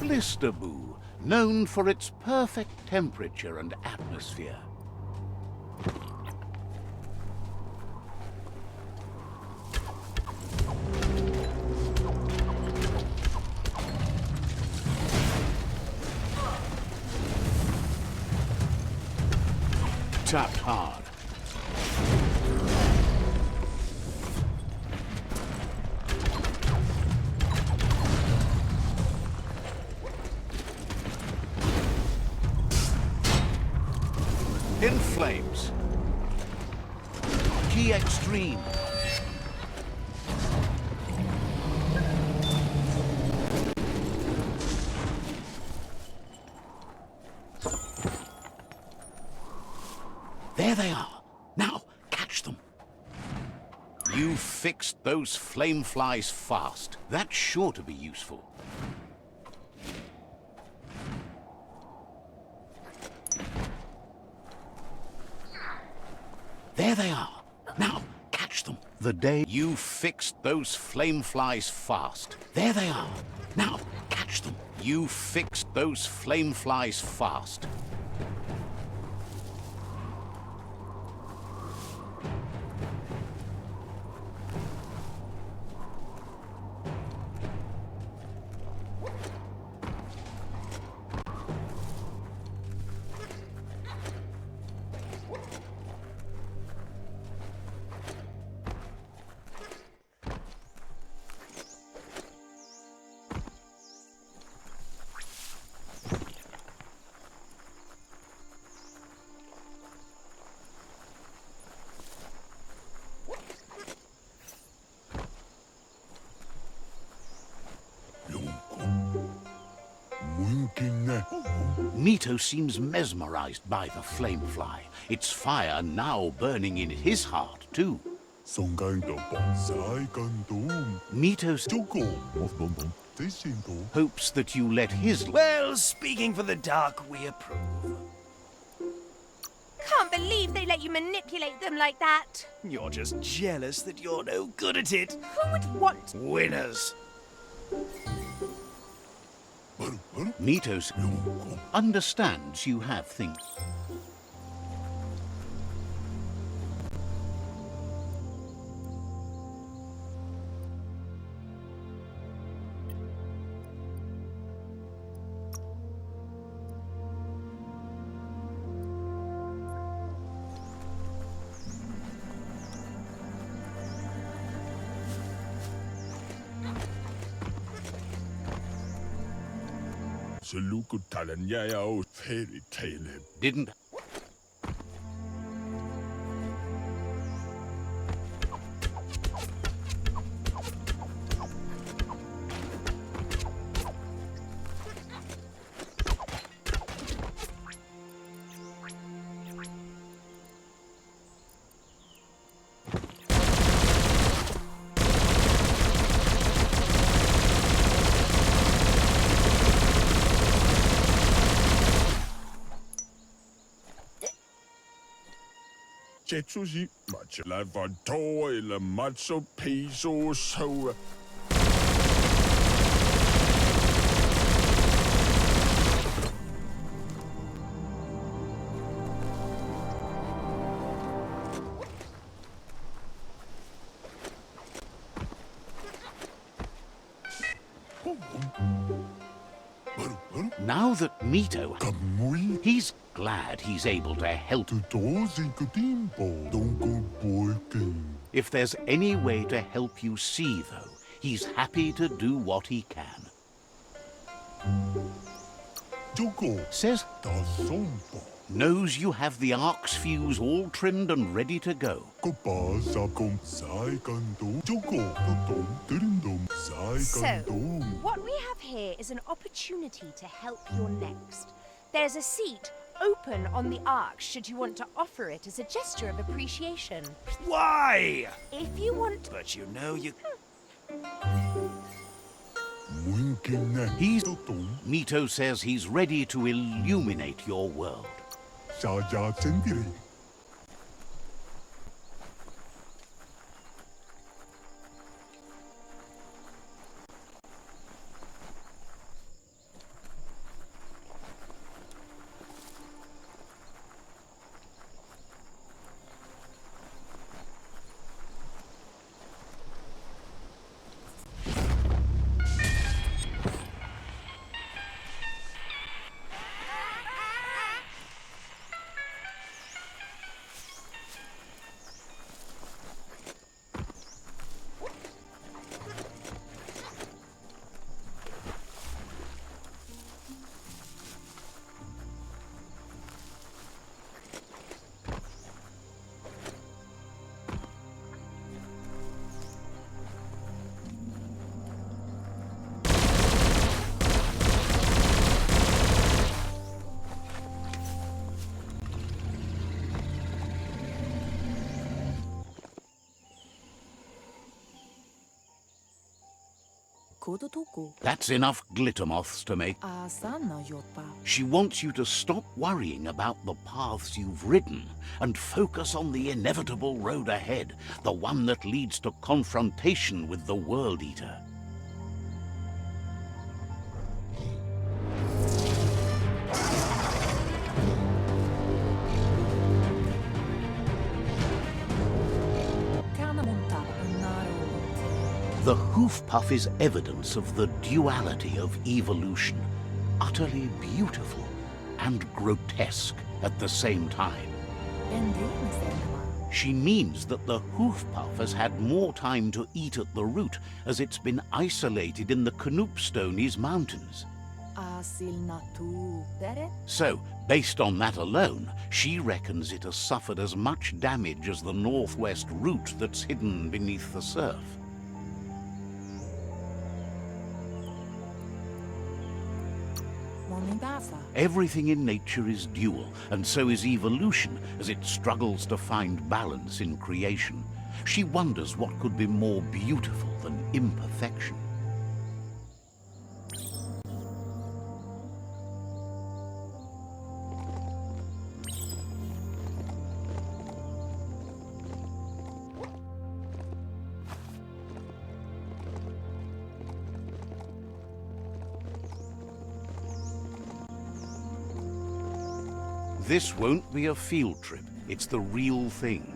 Blisterboo, known for its perfect temperature and atmosphere. Tapped hard. In flames. Key extreme. There they are. Now, catch them. You fixed those flame flies fast. That's sure to be useful. There they are. Now, catch them. The day you fixed those flame flies fast. There they are. Now, catch them. You fixed those flame flies fast. Mito seems mesmerized by the flame fly. Its fire now burning in his heart, too. Mito hopes that you let his... Well, speaking for the dark, we approve. Can't believe they let you manipulate them like that. You're just jealous that you're no good at it. Who would want... Winners. Mito understands you have things. Didn't Ceci, much levato e le mazzo peso so. Now that Mito... He's glad he's able to help. If there's any way to help you see, though, he's happy to do what he can. Says... Knows you have the Ark's fuse all trimmed and ready to go. So, what we have here is an opportunity to help your next. There's a seat open on the Ark should you want to offer it as a gesture of appreciation. Why? If you want... But you know you... Mito says he's ready to illuminate your world. That's enough glitter moths to make. She wants you to stop worrying about the paths you've ridden and focus on the inevitable road ahead, the one that leads to confrontation with the World Eater. The hoof puff is evidence of the duality of evolution, utterly beautiful and grotesque at the same time. She means that the hoof puff has had more time to eat at the root as it's been isolated in the Knoopstonies Mountains. So, based on that alone, she reckons it has suffered as much damage as the northwest root that's hidden beneath the surf. Everything in nature is dual, and so is evolution as it struggles to find balance in creation. She wonders what could be more beautiful than imperfection. This won't be a field trip. It's the real thing.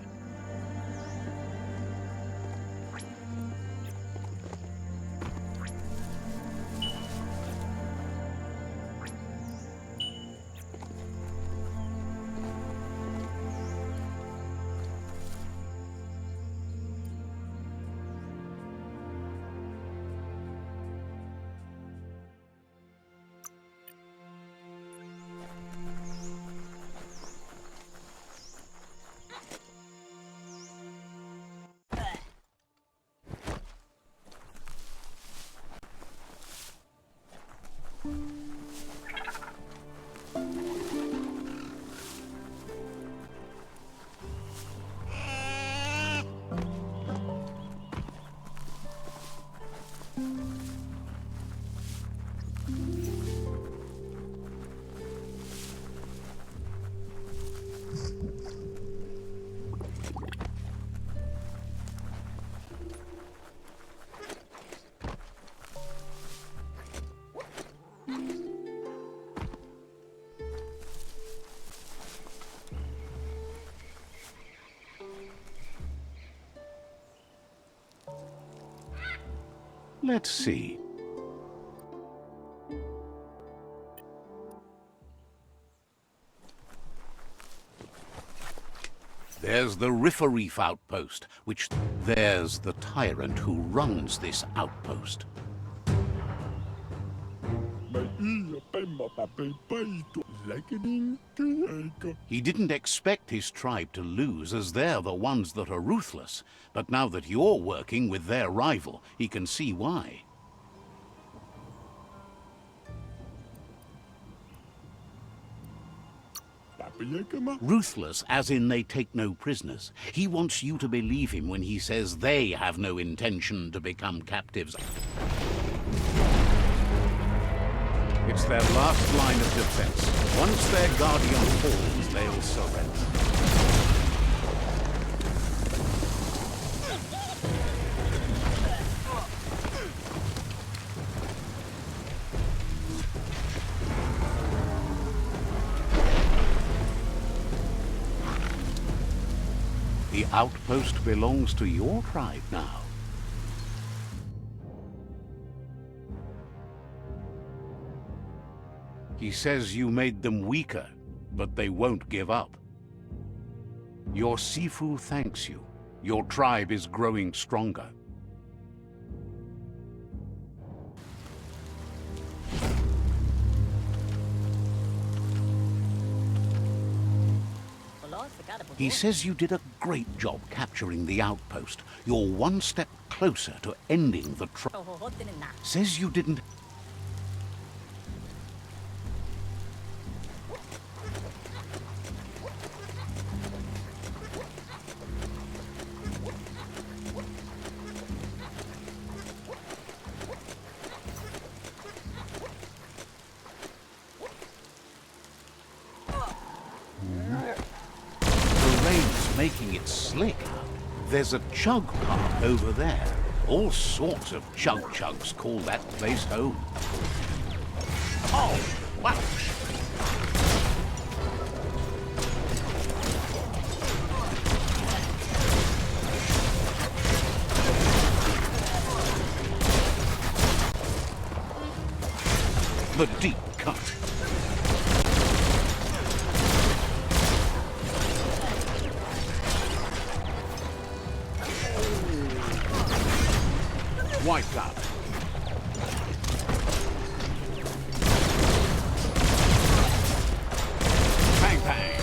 Let's see. There's the Riffereef outpost, there's the tyrant who runs this outpost. He didn't expect his tribe to lose, as they're the ones that are ruthless. But now that you're working with their rival, he can see why. Ruthless, as in they take no prisoners. He wants you to believe him when he says they have no intention to become captives. It's their last line of defense. Once their guardian falls, they'll surrender. The outpost belongs to your tribe now. He says you made them weaker, but they won't give up. Your Sifu thanks you. Your tribe is growing stronger. He says you did a great job capturing the outpost. You're one step closer to ending the trial. Says you didn't... making it slick. There's a chug park over there. All sorts of chug-chugs call that place home. Oh, wow! The deep cut. Wiped out. Bang, bang.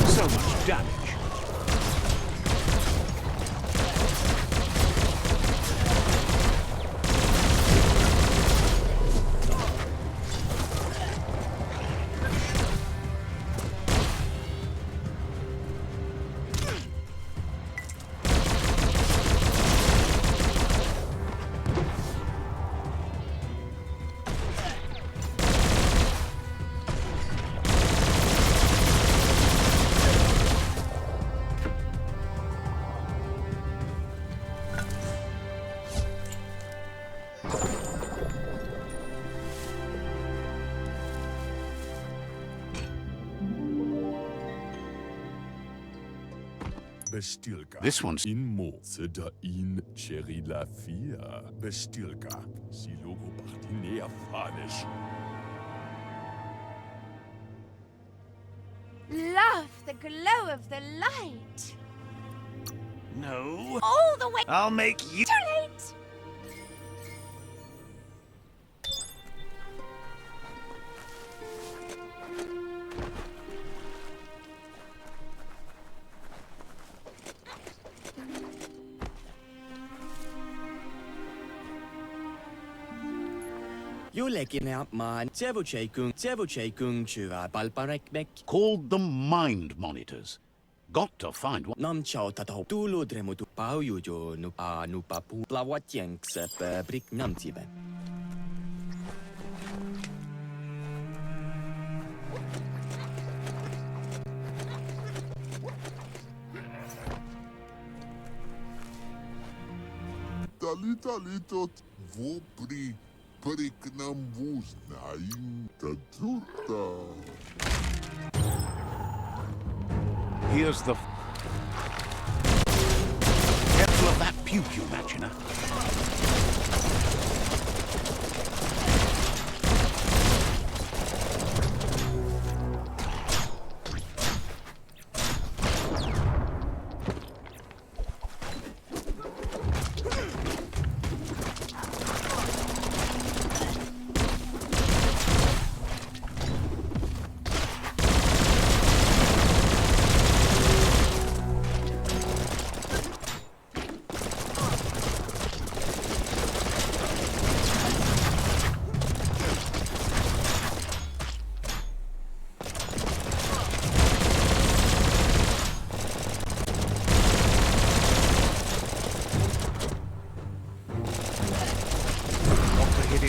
So much damage. This one's in Mo, Seda in Cherilafia. Bestilka, si logo partinea fanish. Love the glow of the light. No. All the way. I'll make you... Too late. called the mind monitors. Got to find one. Talitot vopri priknambus naim tatuta. Here's the Kepler that pew-pew matchina.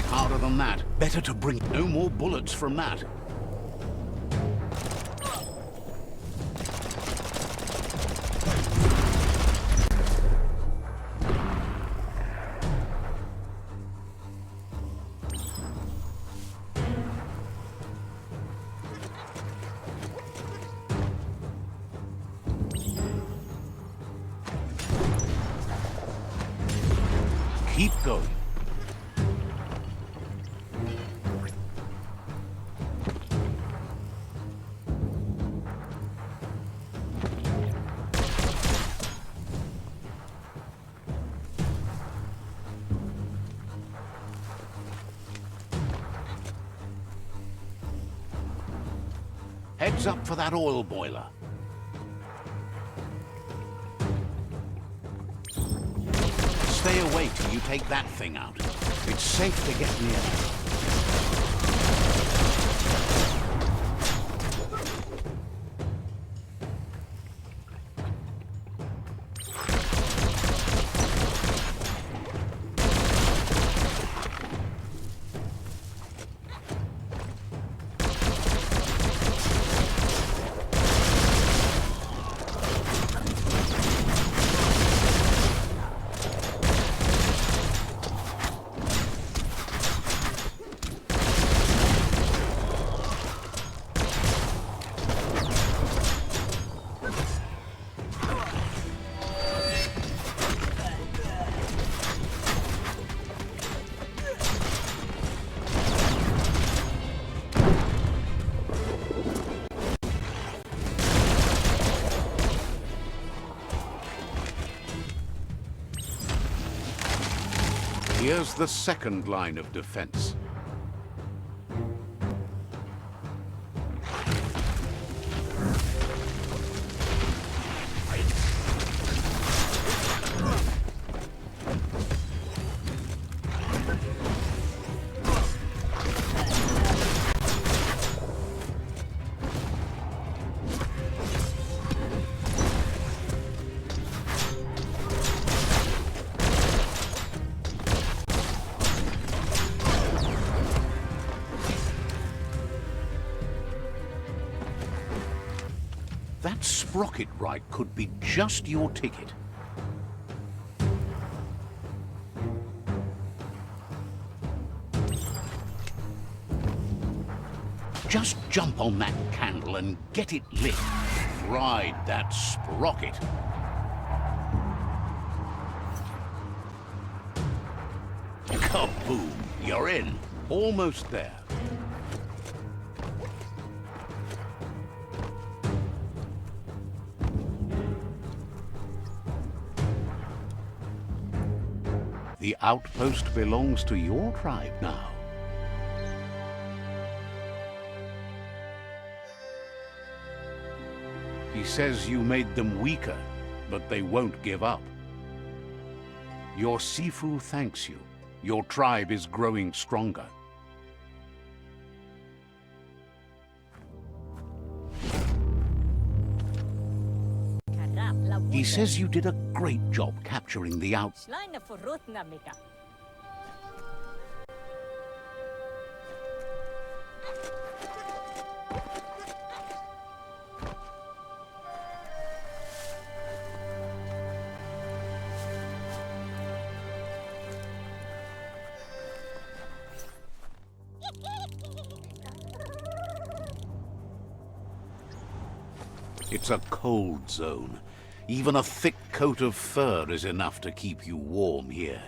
Harder than that. Better to bring no more bullets from that. Keep going. Heads up for that oil boiler. Stay away till you take that thing out. It's safe to get near. Here's the second line of defense. That sprocket ride could be just your ticket. Just jump on that candle and get it lit. Ride that sprocket. Kaboom! You're in. Almost there. The outpost belongs to your tribe now. He says you made them weaker, but they won't give up. Your Sifu thanks you. Your tribe is growing stronger. He says you did a great job capturing the It's a cold zone. Even a thick coat of fur is enough to keep you warm here.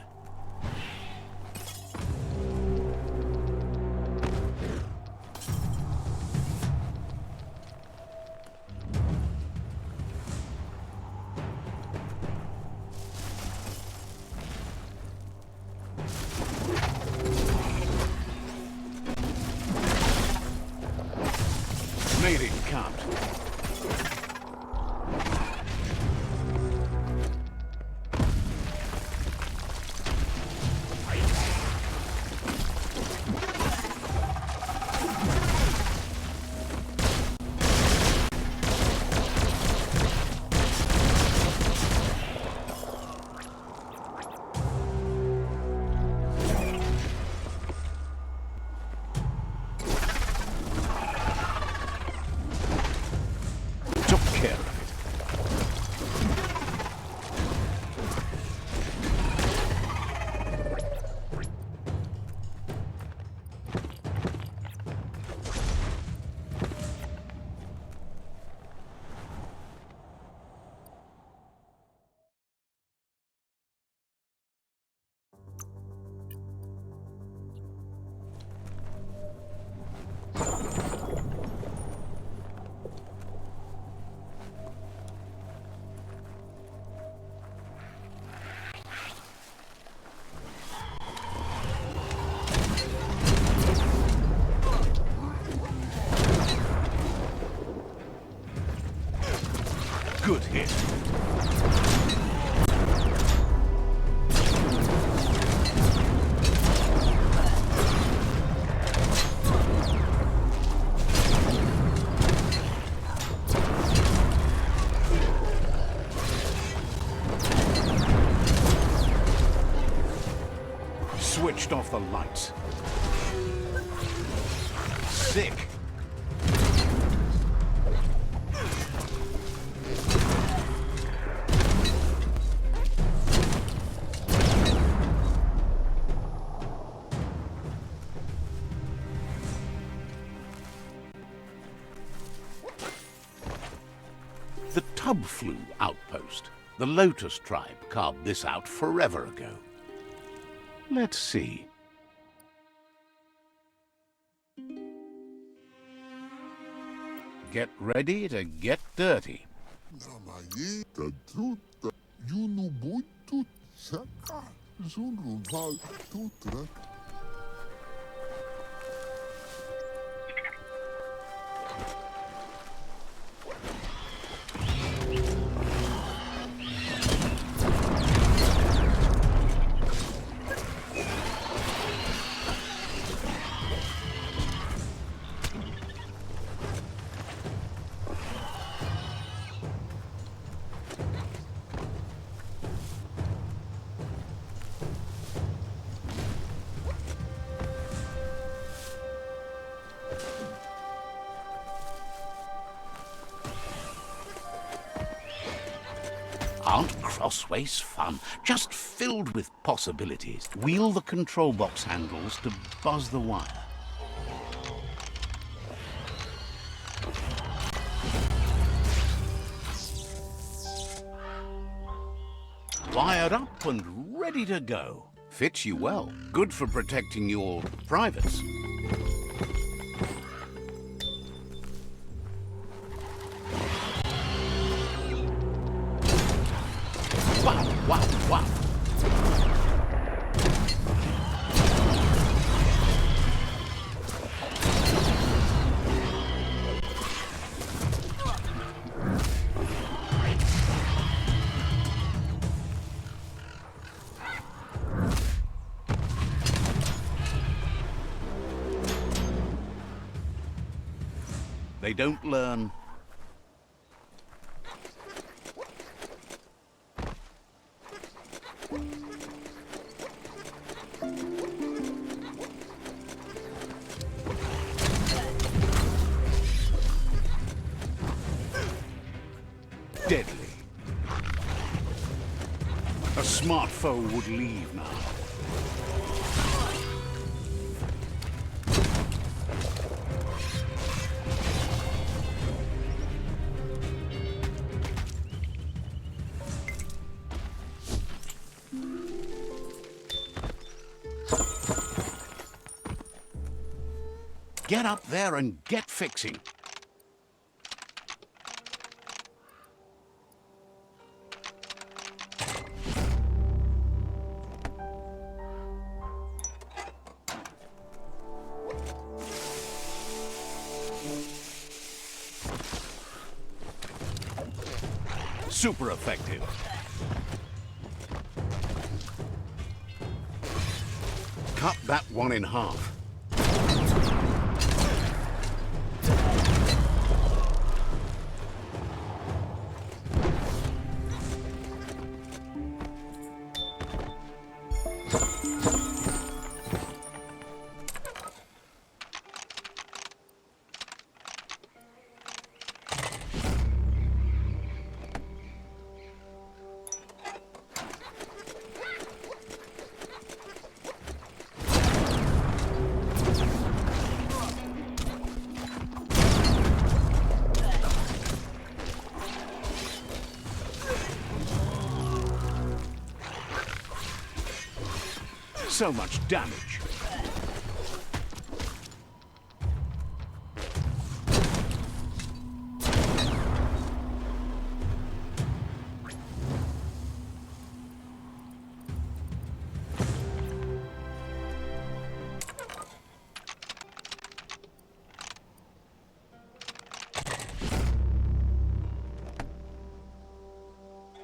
Made it count. Took care of it. Good hit. Switched off the lights. Sick. The Tub Flu outpost. The Lotus tribe carved this out forever ago. Let's see. Get ready to get dirty. Aren't crossways fun? Just filled with possibilities. Wheel the control box handles to buzz the wire. Wired up and ready to go. Fits you well. Good for protecting your privates. Wow, wow, wow. They don't learn. Deadly. A smart foe would leave now. Get up there and get fixing. Super effective. Cut that one in half. So much damage.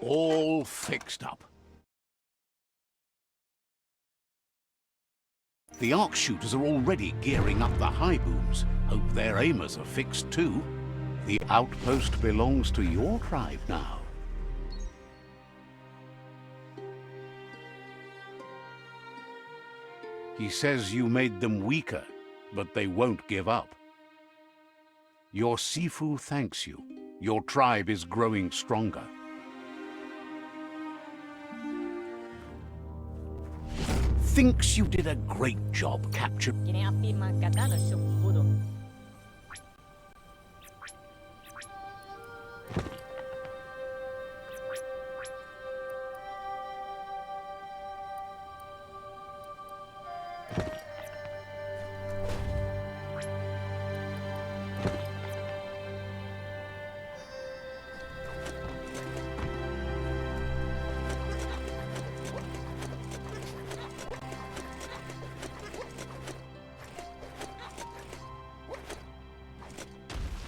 All fixed up. The arc shooters are already gearing up the high booms. Hope their aimers are fixed too. The outpost belongs to your tribe now. He says you made them weaker, but they won't give up. Your Sifu thanks you. Your tribe is growing stronger. Thinks you did a great job capturing.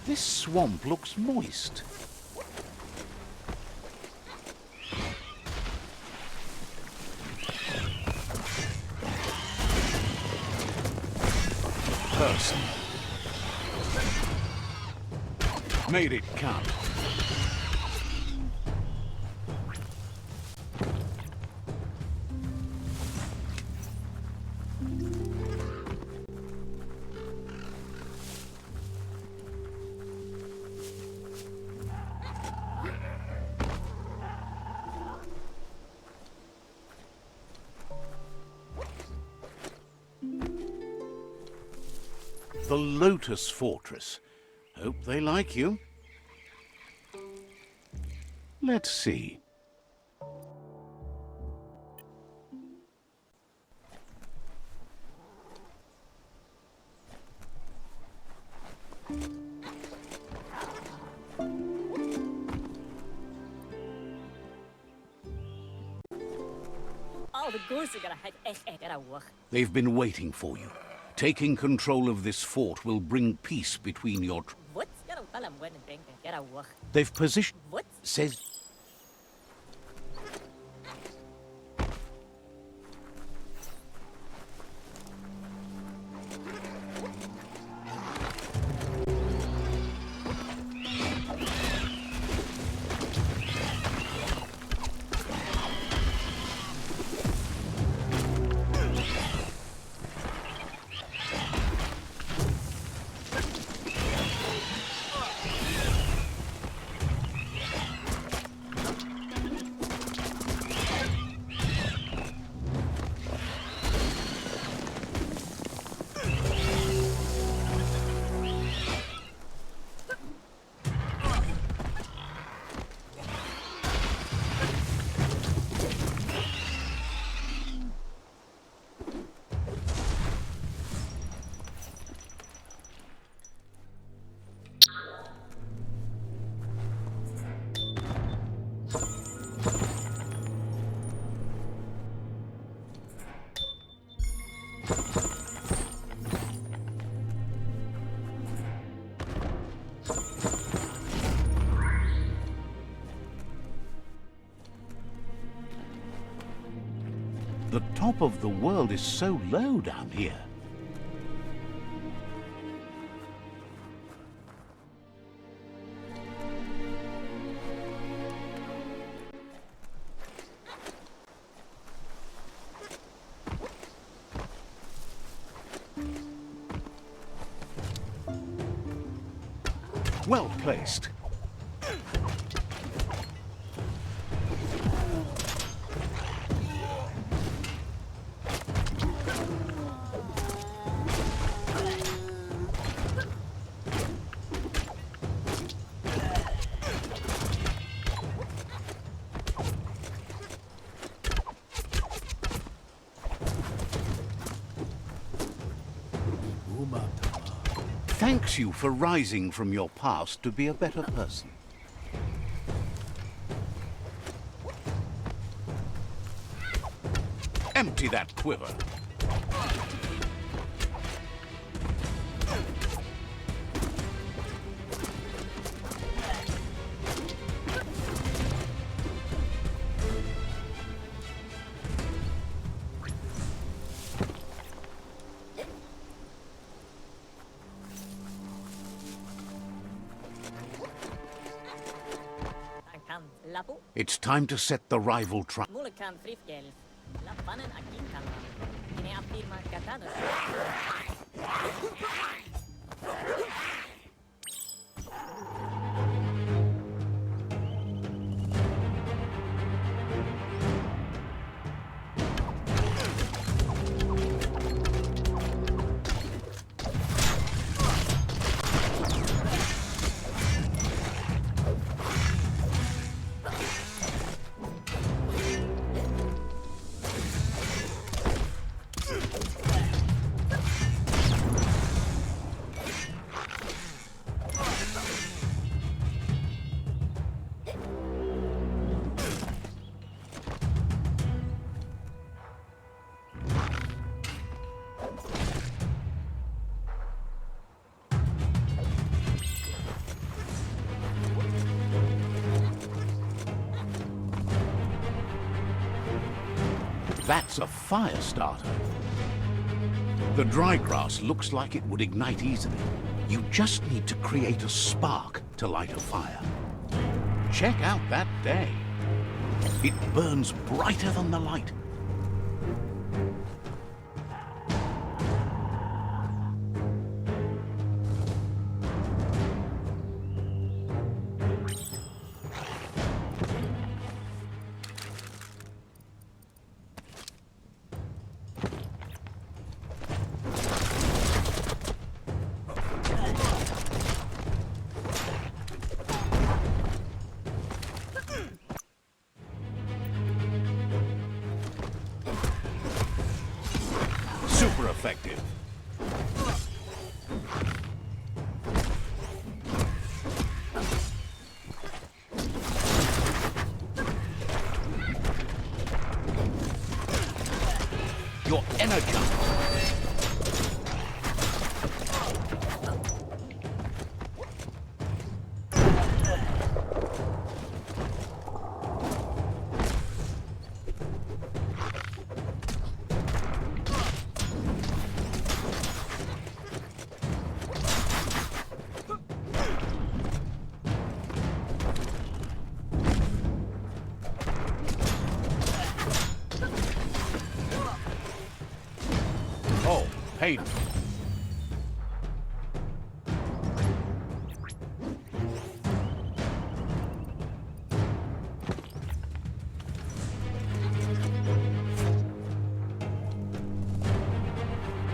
This swamp looks moist. Person. Made it count. The Lotus Fortress. Hope they like you. Let's see. They've been waiting for you. Taking control of this fort will bring peace between your... They've positioned... Says... The top of the world is so low down here. Well placed. Thanks you for rising from your past to be a better person. Empty that quiver. It's time to set the rival trap. That's a fire starter. The dry grass looks like it would ignite easily. You just need to create a spark to light a fire. Check out that day. It burns brighter than the light. Super effective. You're energized. Oh, hey.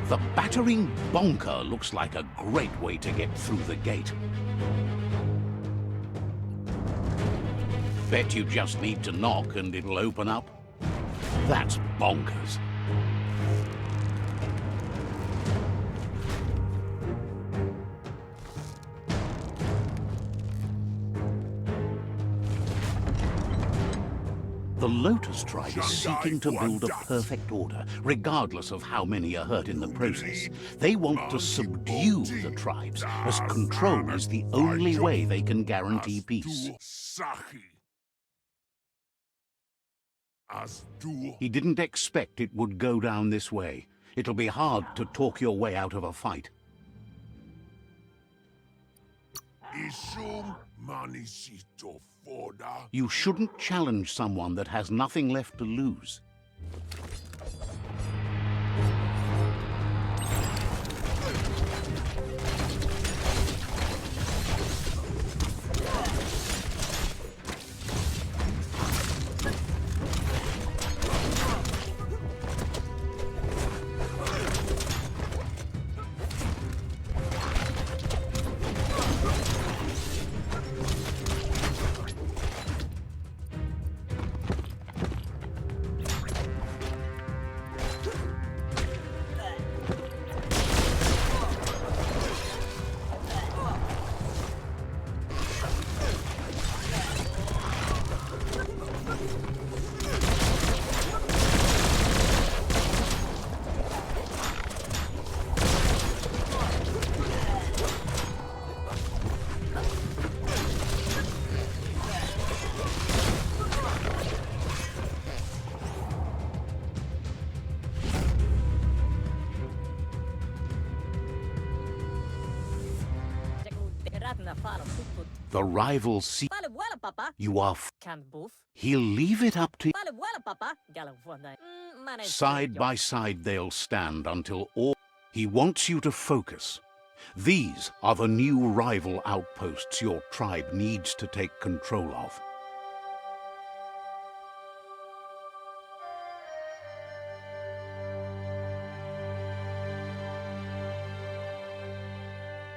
The battering bonker looks like a great way to get through the gate. Bet you just need to knock and it'll open up. That's bonkers. The Lotus tribe is seeking to build a perfect order, regardless of how many are hurt in the process. They want to subdue the tribes, as control is the only way they can guarantee peace. He didn't expect it would go down this way. It'll be hard to talk your way out of a fight. You shouldn't challenge someone that has nothing left to lose. The rival see you are he'll leave it up to side by side they'll stand until all he wants you to focus. These are the new rival outposts your tribe needs to take control of.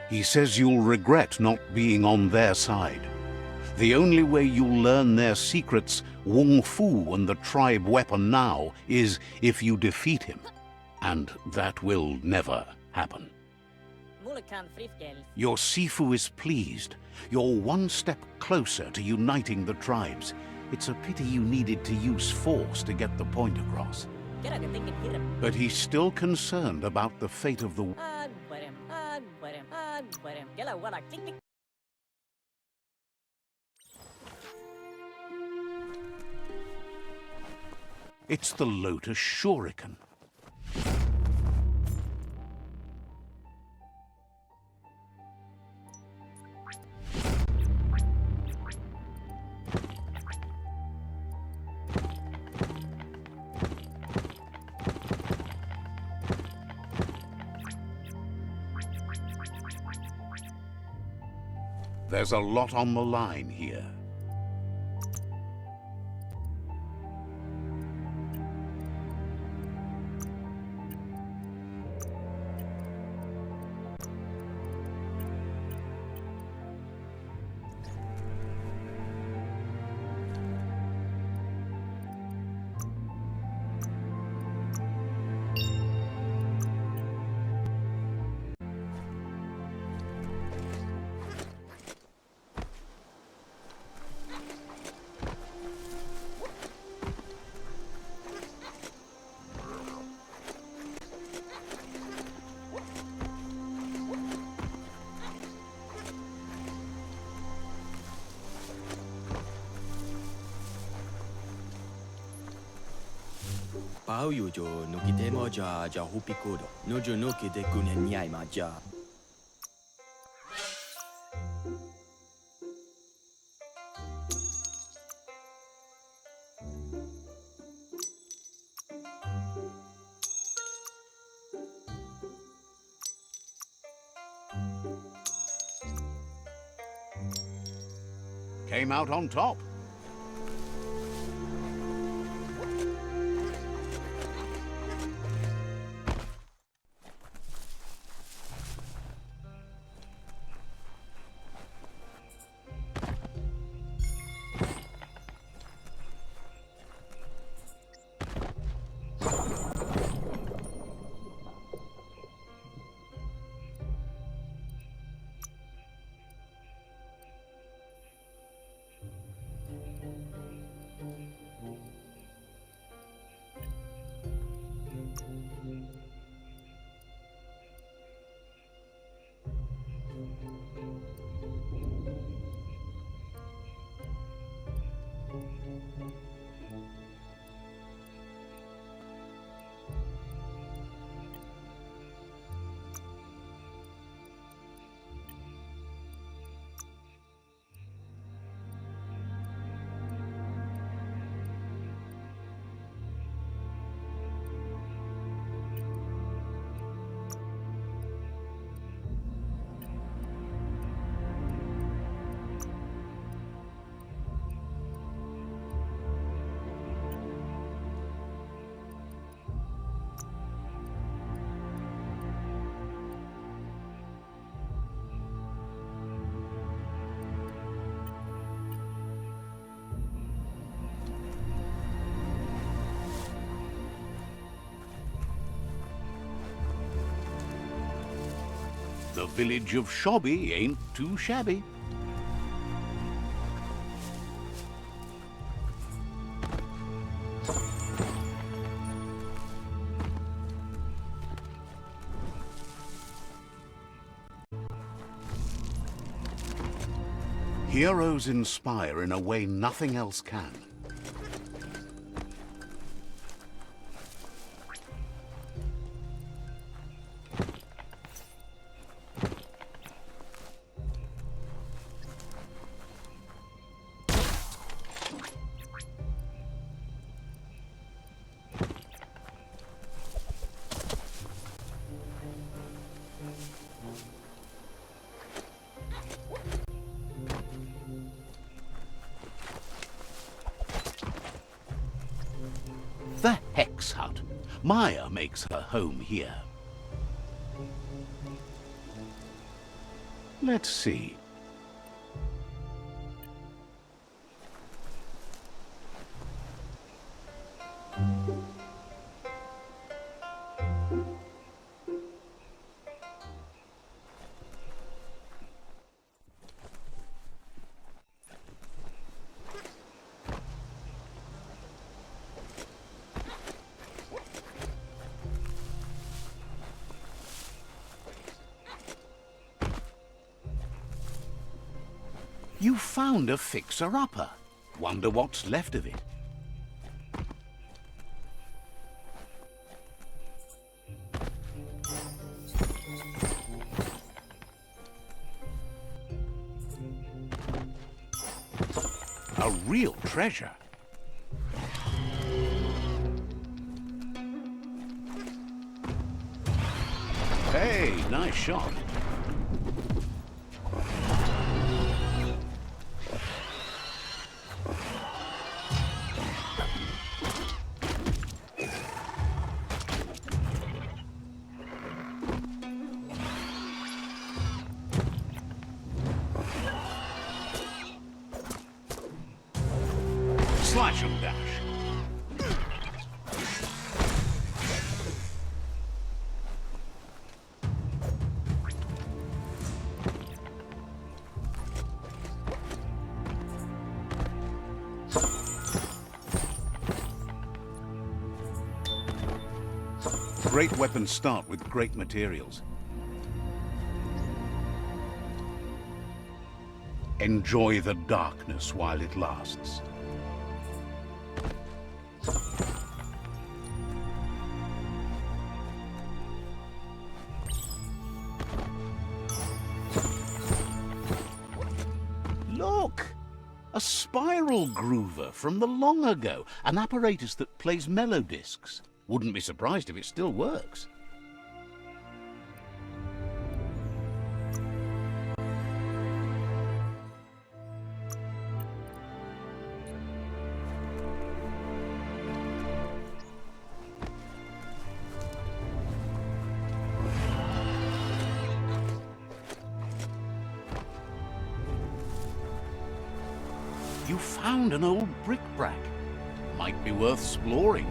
He says you'll regret not being on their side. The only way you'll learn their secrets, Wung Fu and the tribe weapon now, is if you defeat him. And that will never happen. Your Sifu is pleased. You're one step closer to uniting the tribes. It's a pity you needed to use force to get the point across. But he's still concerned about the fate of the... It's the Lotus Shuriken. There's a lot on the line here. Pau yujo no kite moja ja hupikodo. Nojo no kite kunenyai maja. Came out on top. village of Shobby ain't too shabby. Heroes inspire in a way nothing else can. The Hex Hut. Maya makes her home here. Let's see. You found a fixer-upper. Wonder what's left of it. A real treasure. Hey, nice shot. Slash and dash. Great weapons start with great materials. Enjoy the darkness while it lasts. Look! A spiral groover from the long ago. An apparatus that plays melodiscs. Wouldn't be surprised if it still works. You found an old bric-a-brac. Might be worth exploring.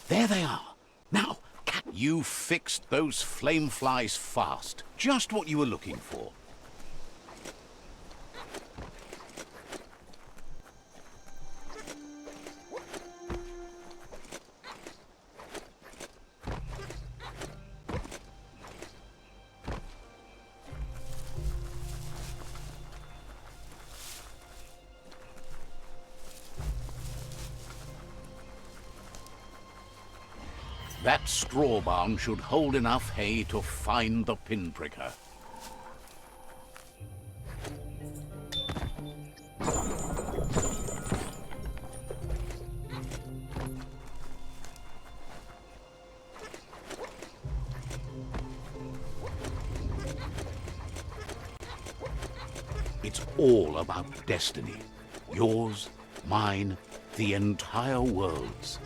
There they are. Now, you fixed those flame flies fast. Just what you were looking for. That straw barn should hold enough hay to find the pinpricker. It's all about destiny. Yours, mine, the entire world's.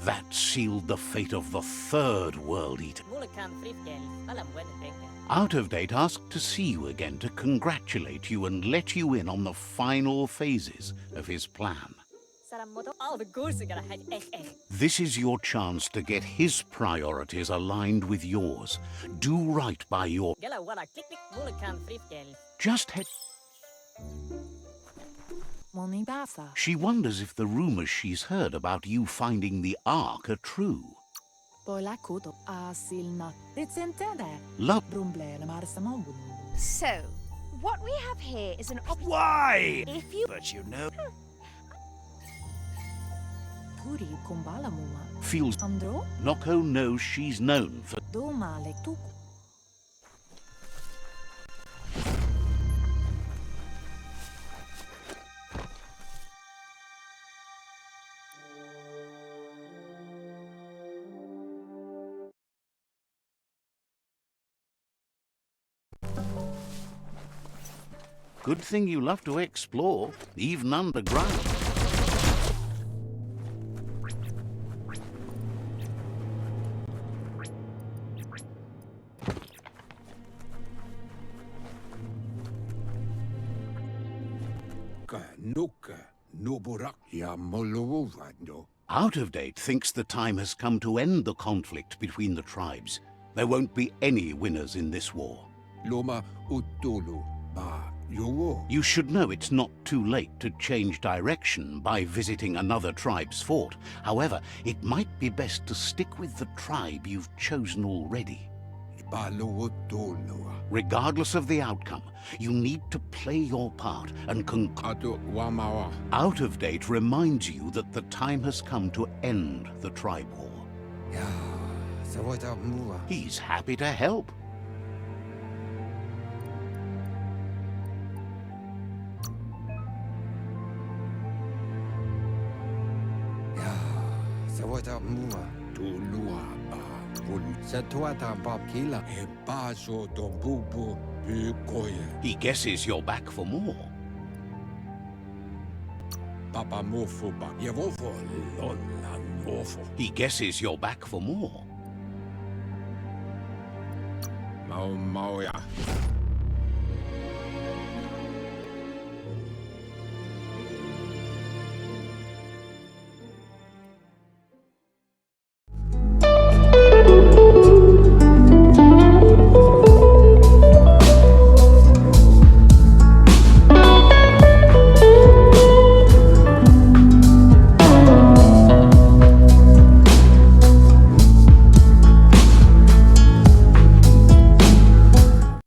That sealed the fate of the third World Eater. Out of Date asked to see you again to congratulate you and let you in on the final phases of his plan. This is your chance to get his priorities aligned with yours. Do right by your... Just head... She wonders if the rumors she's heard about you finding the Ark are true. Love... So, what we have here is an Why? If you... But you know... Feels... Noko knows she's known for... Good thing you love to explore, even underground. Out of Date thinks the time has come to end the conflict between the tribes. There won't be any winners in this war. You should know it's not too late to change direction by visiting another tribe's fort. However, it might be best to stick with the tribe you've chosen already. Regardless of the outcome, you need to play your part and Out of Date reminds you that the time has come to end the tribe war. He's happy to help. He guesses you're back for more. He guesses you're back for more.